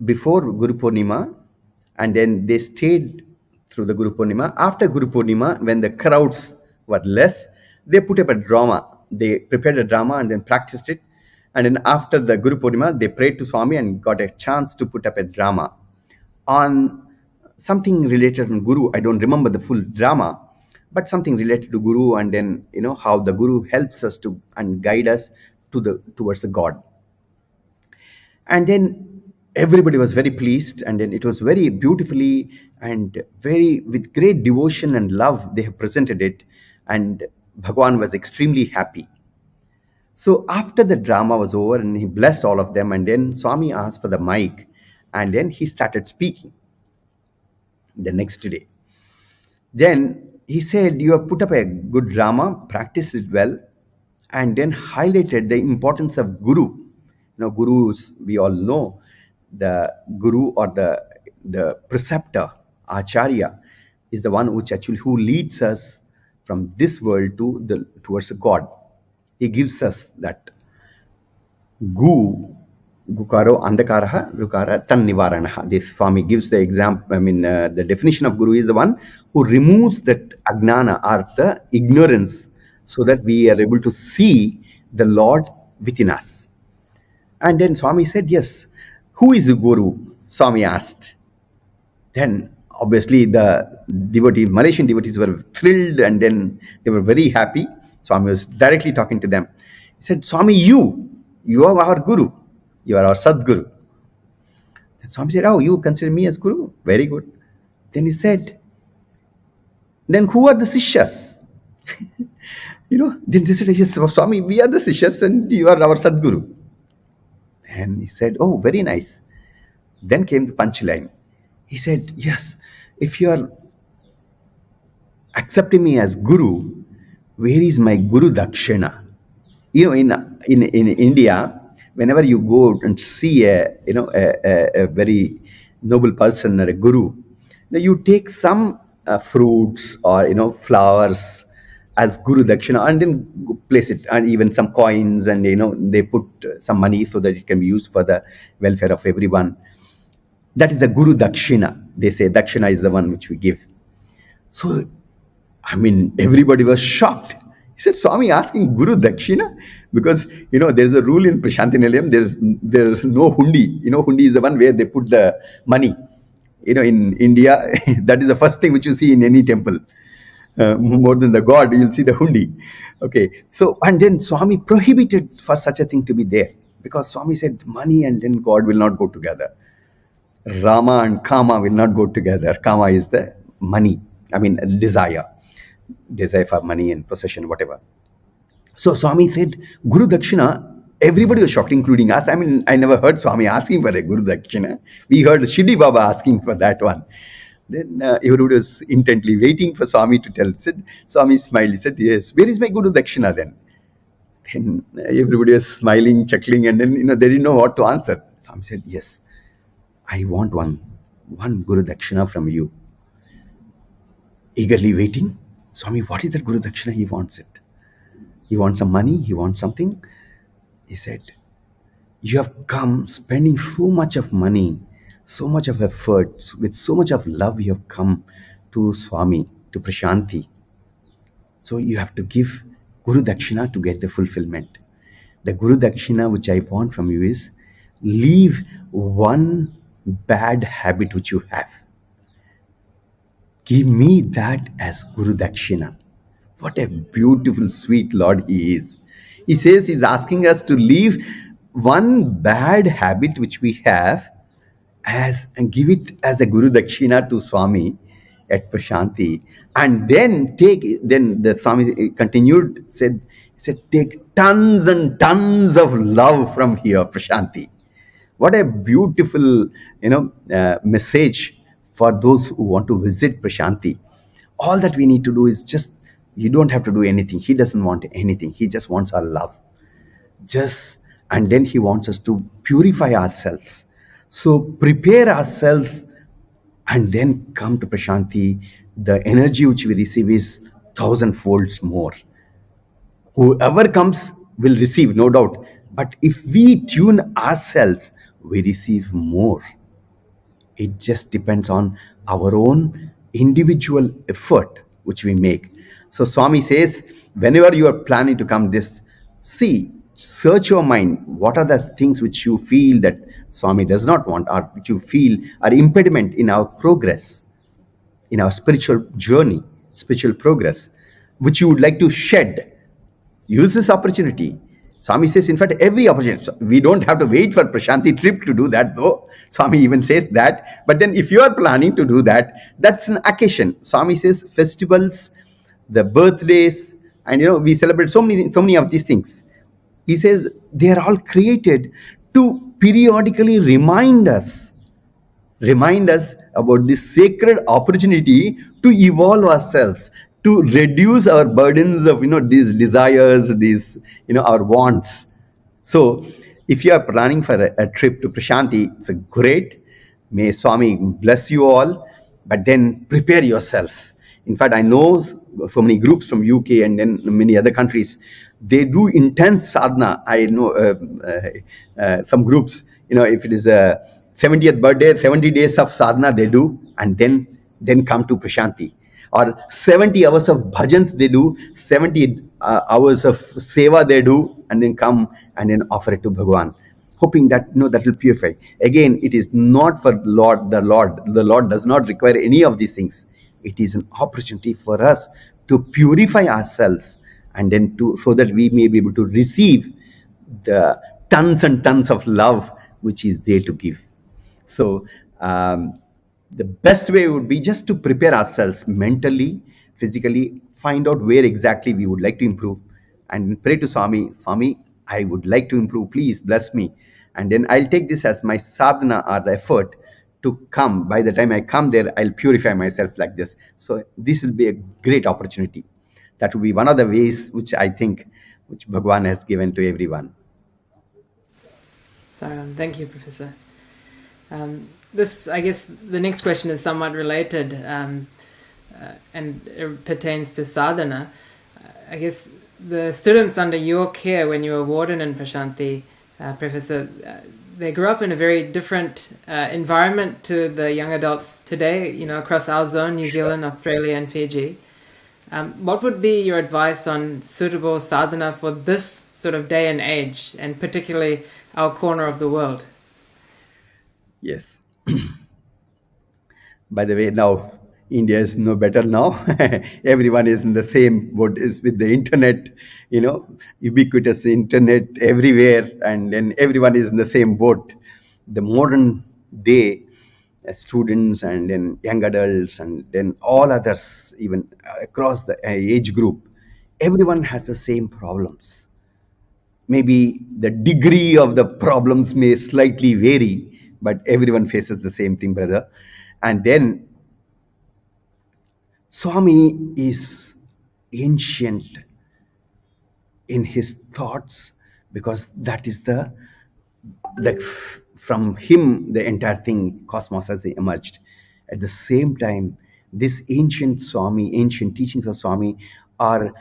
before Guru Purnima, and then they stayed through the Guru Purnima. After Guru Purnima, when the crowds were less, they put up a drama. They prepared a drama and then practiced it. And then after the Guru Purnima, they prayed to Swami and got a chance to put up a drama on something related to Guru. I don't remember the full drama, but something related to Guru, and then how the Guru helps us to and guide us towards the God. And then everybody was very pleased, and then it was very beautifully and very with great devotion and love they have presented it, and Bhagawan was extremely happy. So after the drama was over and he blessed all of them, and then Swami asked for the mic, and then he started speaking the next day. Then he said, you have put up a good drama, practiced it well, and then highlighted the importance of Guru. Gurus, we all know, the Guru or the preceptor, Acharya, is the one which actually who leads us from this world towards God. He gives us that Gukaro Andakaraha Rukara Tan Nivaranaha. This Swami gives the example. The definition of Guru is the one who removes that agnana or the ignorance, so that we are able to see the Lord within us. And then Swami said, yes, who is the Guru? Swami asked. Then obviously the Malaysian devotees were thrilled, and then they were very happy. Swami was directly talking to them. He said, Swami, you are our Guru. You are our Sadguru. And Swami said, oh, you consider me as Guru? Very good. Then he said, then who are the Sishyas? Then they said, yes, Swami, we are the Sishyas and you are our Sadguru. And he said, oh, very nice. Then came the punchline. He said, yes, if you are accepting me as Guru, where is my Guru Dakshina? In India, whenever you go and see a very noble person or a Guru, you take some fruits or flowers as Guru Dakshina, and then place it, and even some coins, and they put some money so that it can be used for the welfare of everyone. That is the Guru Dakshina. They say Dakshina is the one which we give. So, everybody was shocked. He said, Swami asking Guru Dakshina? Because, there's a rule in Prashanthi Nilayam, there's no hundi. Hundi is the one where they put the money. In India, that is the first thing which you see in any temple. More than the God, you'll see the hundi. Okay, so, and then Swami prohibited for such a thing to be there, because Swami said money and then God will not go together. Rama and Kama will not go together. Kama is the money, desire for money and possession, whatever. So Swami said, Guru Dakshina. Everybody was shocked, including us. I never heard Swami asking for a Guru Dakshina. We heard Shidi Baba asking for that one. Then everybody was intently waiting for Swami to tell. Swami smiled. He said, yes, where is my Guru Dakshina then? Then everybody was smiling, chuckling, and then they didn't know what to answer. Swami said, yes, I want one Guru Dakshina from you. Eagerly waiting. Swami, what is that Guru Dakshina? He wants it. He wants some money. He wants something. He said, you have come spending so much of money, so much of effort, with so much of love you have come to Swami, to Prashanthi. So you have to give Guru Dakshina to get the fulfillment. The Guru Dakshina which I want from you is, leave one bad habit which you have. Give me that as Guru Dakshina. What a beautiful, sweet Lord He is. He says He's asking us to leave one bad habit which we have and give it as a Guru Dakshina to Swami, at Prashanthi, and then then the Swami continued, he said, take tons and tons of love from here, Prashanthi. What a beautiful, message for those who want to visit Prashanthi. All that we need to do is just, you don't have to do anything. He doesn't want anything. He just wants our love. And then he wants us to purify ourselves. So prepare ourselves and then come to Prashanthi. The energy which we receive is 1,000 folds more. Whoever comes will receive, no doubt. But if we tune ourselves, we receive more. It just depends on our own individual effort which we make. So Swami says, whenever you are planning to come search your mind. What are the things which you feel that Swami does not want, or which you feel are impediment in our progress, in our spiritual journey, spiritual progress, which you would like to shed? Use this opportunity. Swami says, in fact, every opportunity. We don't have to wait for Prashanthi trip to do that, though. Swami even says that. But then if you are planning to do that, that's an occasion. Swami says festivals, the birthdays, and we celebrate so many of these things. He says they are all created to periodically remind us about this sacred opportunity to evolve ourselves, to reduce our burdens of these desires, these our wants. So if you are planning for a trip to Prashanthi, it's a great. May Swami bless you all, but then prepare yourself. In fact, I know so many groups from UK and then many other countries. They do intense sadhana. I know some groups, if it is a 70th birthday, 70 days of sadhana they do, and then come to Prashanthi. Or 70 hours of bhajans they do, 70 hours of seva they do, and then come and then offer it to Bhagawan, hoping that that will purify. Again, it is not for the Lord does not require any of these things. It is an opportunity for us to purify ourselves, and then so that we may be able to receive the tons and tons of love which is there to give. So the best way would be just to prepare ourselves mentally, physically, find out where exactly we would like to improve, and pray to Swami, I would like to improve, please bless me. And then I'll take this as my sadhana or effort to come. By the time I come there, I'll purify myself like this. So this will be a great opportunity. That will be one of the ways which I think which Bhagawan has given to everyone. So thank you, Professor. I guess the next question is somewhat related and it pertains to sadhana. I guess the students under your care when you were warden in Prashanthi, Professor, they grew up in a very different environment to the young adults today, across our zone, New Zealand, Australia and Fiji. What would be your advice on suitable sadhana for this sort of day and age, and particularly our corner of the world? Yes. By the way, now India is no better now. Everyone is in the same boat, is with the internet, ubiquitous internet everywhere, and then everyone is in the same boat. The modern day students and then young adults and then all others, even across the age group, everyone has the same problems. Maybe the degree of the problems may slightly vary, but everyone faces the same thing, brother. And then Swami is ancient in his thoughts, because that is from him the entire thing, cosmos, has emerged. At the same time, this ancient teachings of Swami are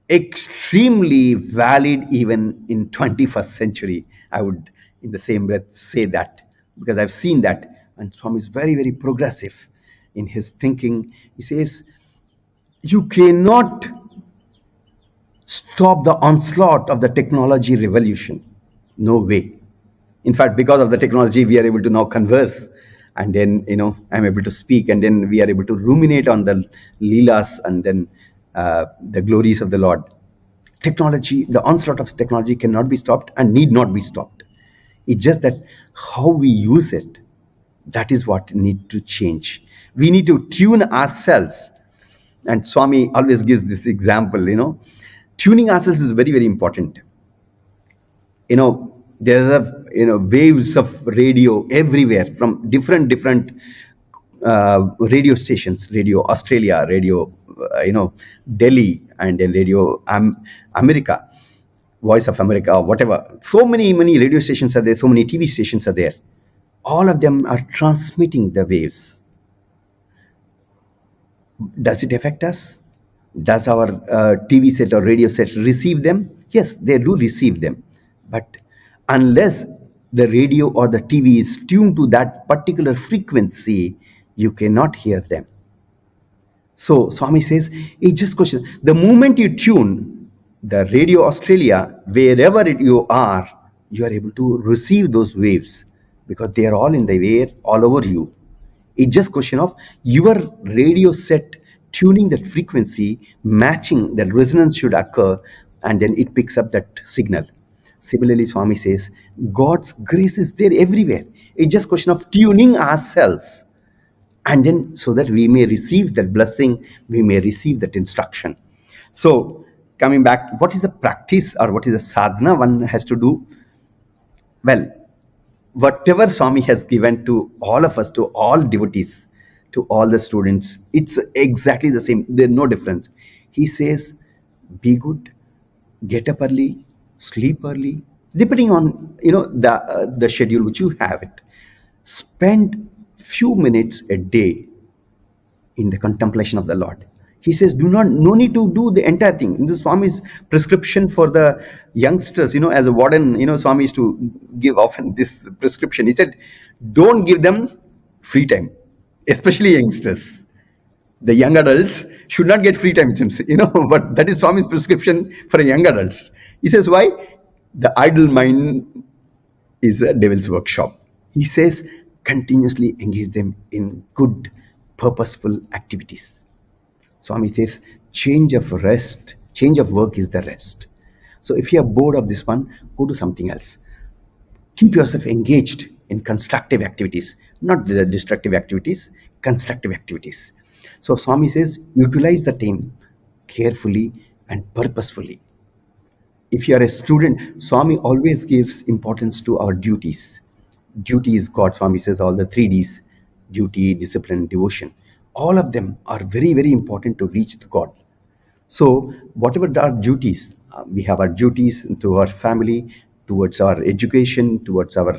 extremely valid even in 21st century. I would in the same breath say that, because I've seen that. And Swami is very, very progressive in his thinking. He says, you cannot stop the onslaught of the technology revolution. No way. In fact, because of the technology, we are able to now converse. And then, I'm able to speak. And then we are able to ruminate on the leelas and then the glories of the Lord. Technology, the onslaught of technology cannot be stopped and need not be stopped. It's just that how we use it, that is what needs to change. We need to tune ourselves. And Swami always gives this example, tuning ourselves is very, very important. There's waves of radio everywhere from different radio stations, Radio Australia, Radio Delhi, and then Radio America, Voice of America, or whatever. So many radio stations are there, so many TV stations are there. All of them are transmitting the waves. Does it affect us? Does our TV set or radio set receive them? Yes, they do receive them. But unless the radio or the TV is tuned to that particular frequency, you cannot hear them. So Swami says, it's just question. The moment you tune the Radio Australia, wherever you are able to receive those waves, because they are all in the air, all over you. It's just question of your radio set tuning that frequency, matching that resonance should occur, and then it picks up that signal. Similarly, Swami says, God's grace is there everywhere. It's just question of tuning ourselves, and then so that we may receive that blessing, we may receive that instruction. So coming back, what is the practice or what is the sadhana one has to do? Well, whatever Swami has given to all of us, to all devotees, to all the students, it's exactly the same. There's no difference. He says, be good, get up early, sleep early, depending on the schedule which you have it. Spend few minutes a day in the contemplation of the Lord. He says, no need to do the entire thing. In the Swami's prescription for the youngsters, as a warden, Swami used to give often this prescription. He said, don't give them free time, especially youngsters. The young adults should not get free time, but that is Swami's prescription for young adults. He says, why? The idle mind is a devil's workshop. He says, continuously engage them in good, purposeful activities. Swami says, change of work is the rest. So if you are bored of this one, go to something else. Keep yourself engaged in constructive activities, not the destructive activities, constructive activities. So Swami says, utilize the time carefully and purposefully. If you are a student, Swami always gives importance to our duties. Duty is God. Swami says all the 3Ds, duty, discipline, devotion. All of them are very, very important to reach the God. So whatever our duties, we have our duties to our family, towards our education, towards our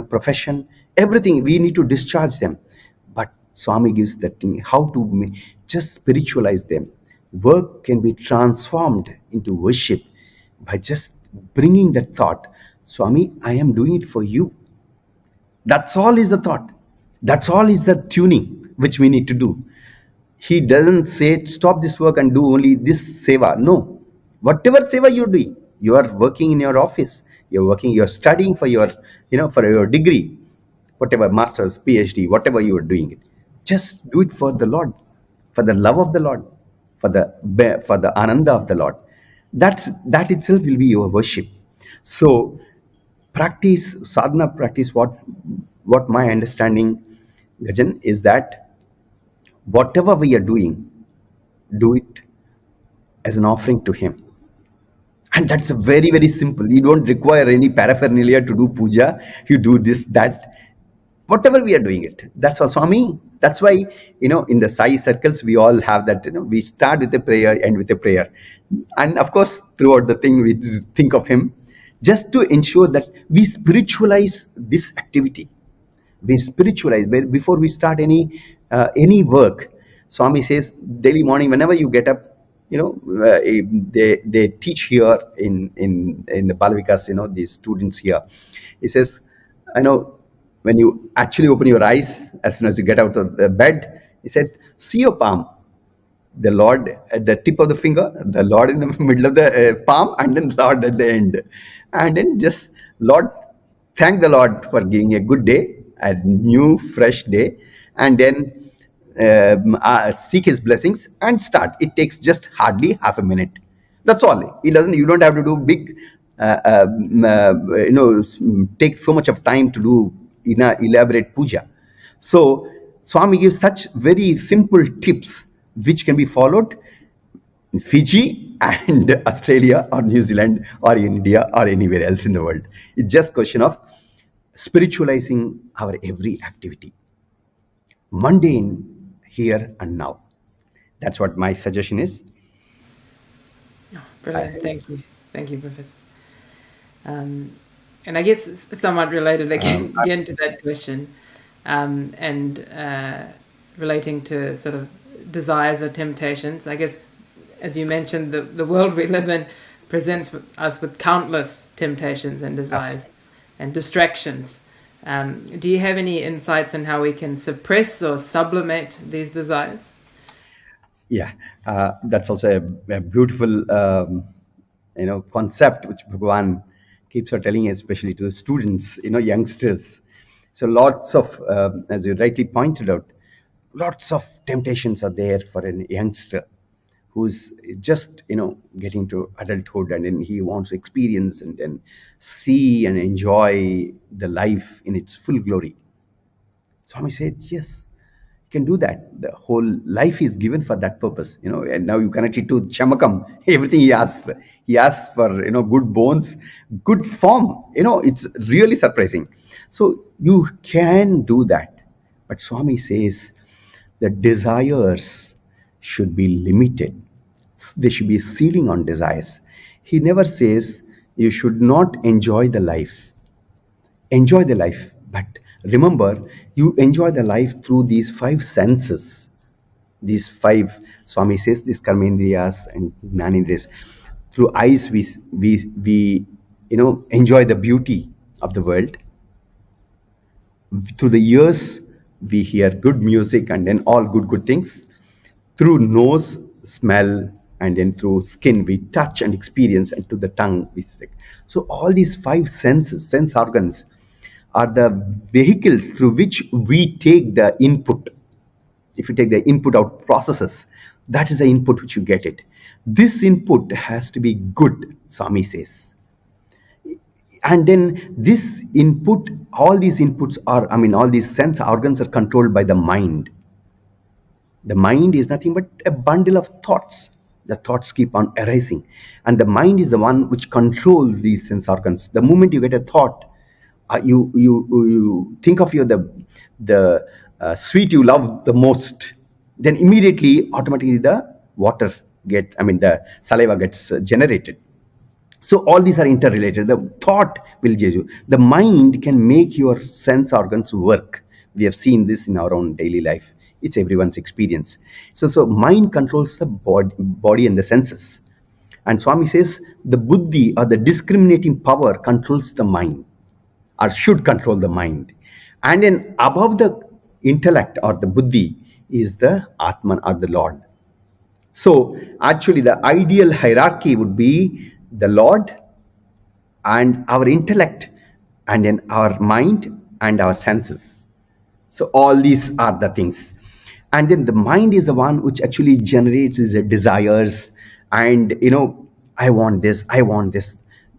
profession, everything, we need to discharge them. But Swami gives that thing, how to just spiritualize them. Work can be transformed into worship by just bringing that thought, Swami, I am doing it for you. That's all is the thought. That's all is the tuning which we need to do. He doesn't say stop this work and do only this seva. No. Whatever seva you're doing, you are working in your office, you're studying for your, for your degree, whatever, master's, Ph.D, whatever you are doing it. Just do it for the Lord, for the love of the Lord, for the ananda of the Lord. That itself will be your worship. So practice, sadhana practice, what my understanding, Gajan, is that whatever we are doing, do it as an offering to Him. And that's very, very simple. You don't require any paraphernalia to do puja. You do this, that. Whatever we are doing it. That's all. Swami, that's why, in the Sai circles, we all have that, we start with a prayer, end with a prayer. And of course, throughout the thing, we think of Him, just to ensure that we spiritualize this activity. We spiritualize before we start any work. Swami says daily morning, whenever you get up, they teach here in the Bal Vikas, these students here. He says, when you actually open your eyes, as soon as you get out of the bed, he said, see your palm. The Lord at the tip of the finger, the Lord in the middle of the palm, and then Lord at the end. And then just, Lord, thank the Lord for giving a good day, a new, fresh day, and then seek His blessings and start. It takes just hardly half a minute. That's all. You don't have to do big, take so much of time to do elaborate puja. So Swami gives such very simple tips which can be followed in Fiji and Australia or New Zealand or India or anywhere else in the world. It's just question of spiritualizing our every activity, mundane here and now. That's what my suggestion is. Brilliant. Thank you, Professor. And I guess it's somewhat related again to that question, and relating to sort of desires or temptations. I guess, as you mentioned, the world we live in presents us with countless temptations and desires and distractions. Do you have any insights on how we can suppress or sublimate these desires? Yeah, that's also a beautiful concept which Bhagawan keeps on telling, especially to the students, youngsters. So lots of, as you rightly pointed out, lots of temptations are there for a youngster who's just getting to adulthood, and then he wants to experience and then see and enjoy the life in its full glory. Swami said, yes, you can do that. The whole life is given for that purpose, and now you connect it to Chamakam. Everything he asks. He asks for, good bones, good form. It's really surprising. So you can do that. But Swami says the desires should be limited. There should be a ceiling on desires. He never says you should not enjoy the life. Enjoy the life, but remember, you enjoy the life through these five senses. These five, Swami says, these karmendriyas and gnanendriyas. Through eyes, we enjoy the beauty of the world. Through the ears, we hear good music and then all good things. Through nose, smell, and then through skin, we touch and experience, and to the tongue, we stick. So all these five senses, sense organs, are the vehicles through which we take the input. If you take the input out processes, that is the input which you get it. This input has to be good, Swami says. And then this input, all these inputs are, all these sense organs are controlled by the mind. The mind is nothing but a bundle of thoughts. The thoughts keep on arising. And the mind is the one which controls these sense organs. The moment you get a thought, you think of the sweet you love the most, then immediately, automatically the the saliva gets generated. So all these are interrelated. The thought will judge you. The mind can make your sense organs work. We have seen this in our own daily life. It's everyone's experience. So mind controls the body and the senses. And Swami says the buddhi, or the discriminating power, controls the mind, or should control the mind. And then above the intellect or the buddhi is the Atman, or the Lord. So actually the ideal hierarchy would be the Lord and our intellect, and then our mind and our senses. So all these are the things. And then the mind is the one which actually generates these desires, and I want this,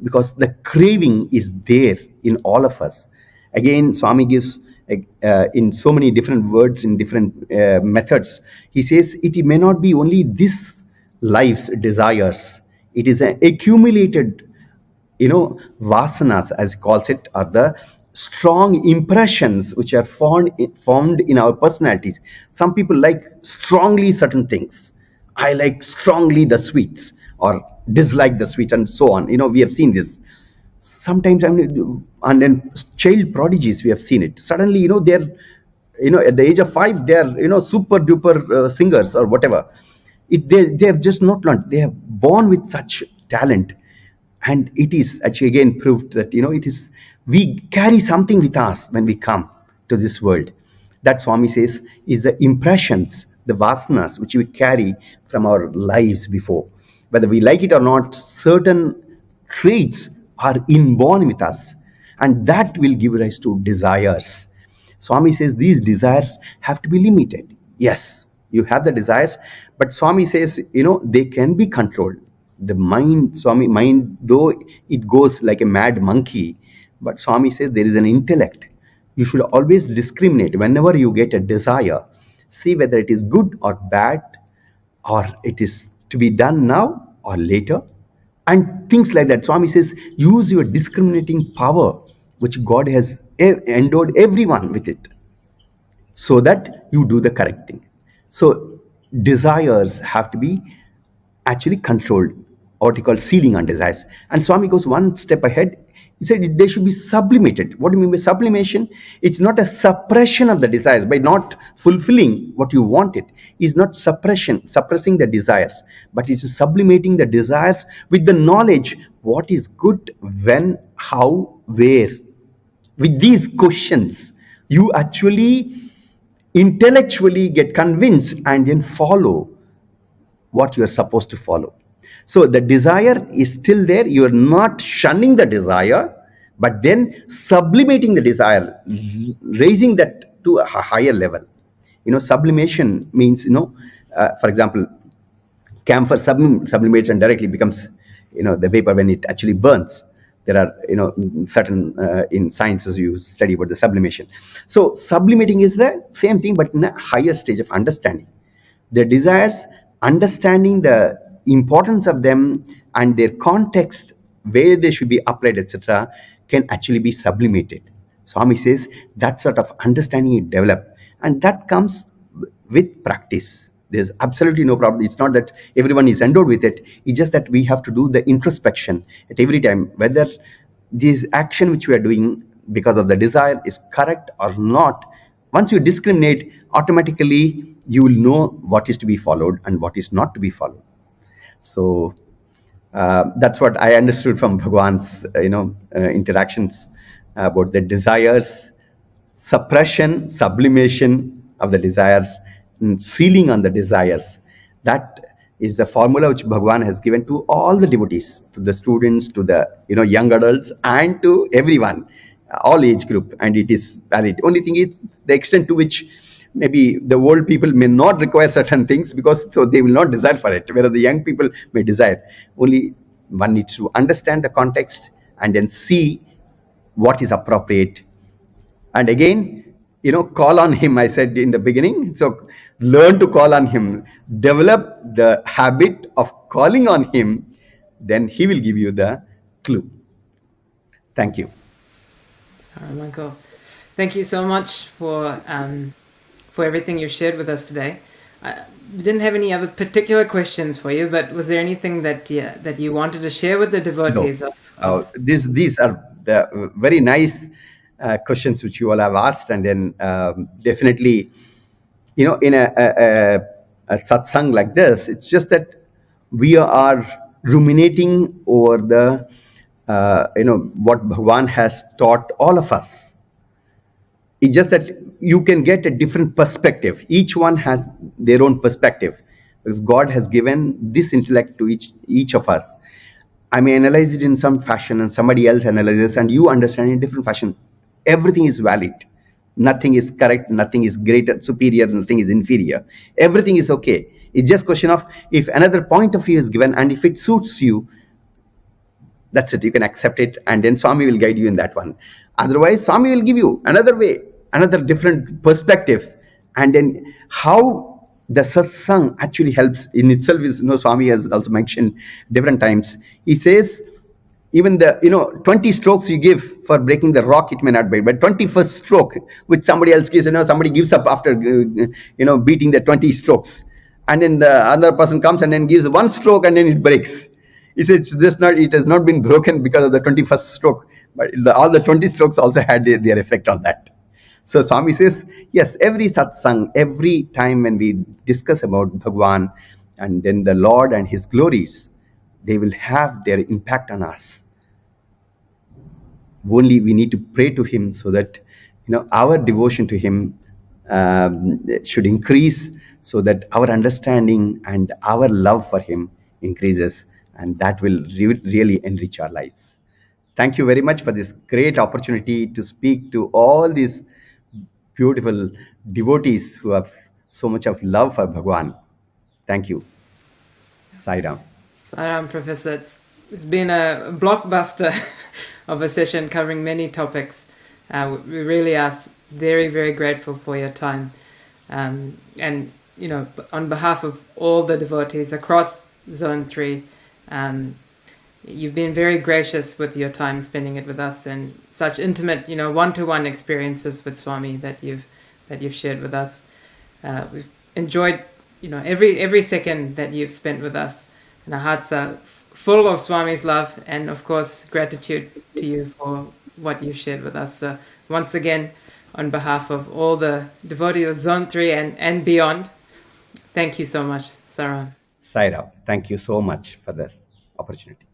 because the craving is there in all of us. Again, Swami gives in so many different words, in different methods. He says it may not be only this life's desires. It is an accumulated, vasanas, as he calls it, are the strong impressions which are formed in our personalities. Some people like strongly certain things. I like strongly the sweets, or dislike the sweets, and so on. We have seen this. Sometimes, and then child prodigies, we have seen it. Suddenly, they're, at the age of 5, they're, super duper singers or whatever. They have just not learned. They have born with such talent. And it is actually again proved that, we carry something with us when we come to this world. That, Swami says, is the impressions, the vasanas, which we carry from our lives before. Whether we like it or not, certain traits are inborn with us, and that will give rise to desires. Swami says these desires have to be limited. Yes, you have the desires, but Swami says, they can be controlled. The mind, though it goes like a mad monkey, but Swami says there is an intellect You should always discriminate whenever you get a desire. See whether it is good or bad, or it is to be done now or later, and things like that. Swami says, use your discriminating power, which God has endowed everyone with it, so that you do the correct thing. So desires have to be actually controlled, or what he calls sealing on desires. And Swami goes one step ahead. He said they should be sublimated. What do you mean by sublimation? It's not a suppression of the desires by not fulfilling what you wanted. It's not suppressing the desires, but it's sublimating the desires with the knowledge what is good, when, how, where. With these questions, you actually intellectually get convinced and then follow what you are supposed to follow. So the desire is still there. You are not shunning the desire, but then sublimating the desire, raising that to a higher level. Sublimation means, for example, camphor sublimates and directly becomes, the vapor when it actually burns. There are, certain in sciences you study about the sublimation. So sublimating is the same thing, but in a higher stage of understanding. The desires, understanding the importance of them and their context, where they should be applied, etc., can actually be sublimated. Swami says that sort of understanding is developed, and that comes with practice. There's absolutely no problem. It's not that everyone is endowed with it. It's just that we have to do the introspection at every time, whether this action which we are doing because of the desire is correct or not. Once you discriminate, automatically you will know what is to be followed and what is not to be followed. So that's what I understood from Bhagawan's interactions about the desires, suppression, sublimation of the desires, and sealing on the desires. That is the formula which Bhagawan has given to all the devotees, to the students, to the young adults, and to everyone, all age group, and it is valid. Only thing is the extent to which maybe the old people may not require certain things, because so they will not desire for it, whereas the young people may desire. Only one needs to understand the context and then see what is appropriate. And again, call on him, I said in the beginning. So learn to call on him, develop the habit of calling on him, then he will give you the clue. Thank you. Sorry, Michael. Thank you so much for everything you shared with us today. We didn't have any other particular questions for you, but was there anything that you wanted to share with the devotees? No. These are the very nice questions which you all have asked, and then definitely, in a satsang like this, it's just that we are ruminating over the what Bhagavan has taught all of us. It's just that you can get a different perspective. Each one has their own perspective, because God has given this intellect to each of us. I may analyze it in some fashion, and somebody else analyzes, and you understand in a different fashion. Everything is valid. Nothing is correct. Nothing is greater, superior. Nothing is inferior. Everything is okay. It's just a question of if another point of view is given, and if it suits you, that's it. You can accept it, and then Swami will guide you in that one. Otherwise, Swami will give you another way, another different perspective, and then how the satsang actually helps in itself is, Swami has also mentioned different times. He says, even the 20 strokes you give for breaking the rock, it may not break, but 21st stroke which somebody else gives, somebody gives up after beating the 20 strokes, and then the other person comes and then gives one stroke and then it breaks. He says it has not been broken because of the 21st stroke, but all the 20 strokes also had their effect on that. So Swami says, yes, every satsang, every time when we discuss about Bhagavan and then the Lord and his glories, they will have their impact on us. Only we need to pray to him so that our devotion to him should increase, so that our understanding and our love for him increases, and that will really enrich our lives. Thank you very much for this great opportunity to speak to all these beautiful devotees who have so much of love for Bhagavan. Thank you. Sai Ram. Sai Ram, Professor. It's been a blockbuster of a session covering many topics. We really are very, very grateful for your time. And, on behalf of all the devotees across Zone 3, you've been very gracious with your time, spending it with us, and such intimate, one-to-one experiences with Swami that you've shared with us. We've enjoyed, every second that you've spent with us, and our hearts are full of Swami's love and, of course, gratitude to you for what you've shared with us. So once again, on behalf of all the devotees of Zone 3 and beyond, thank you so much, Saram. Sai Ram, thank you so much for the opportunity.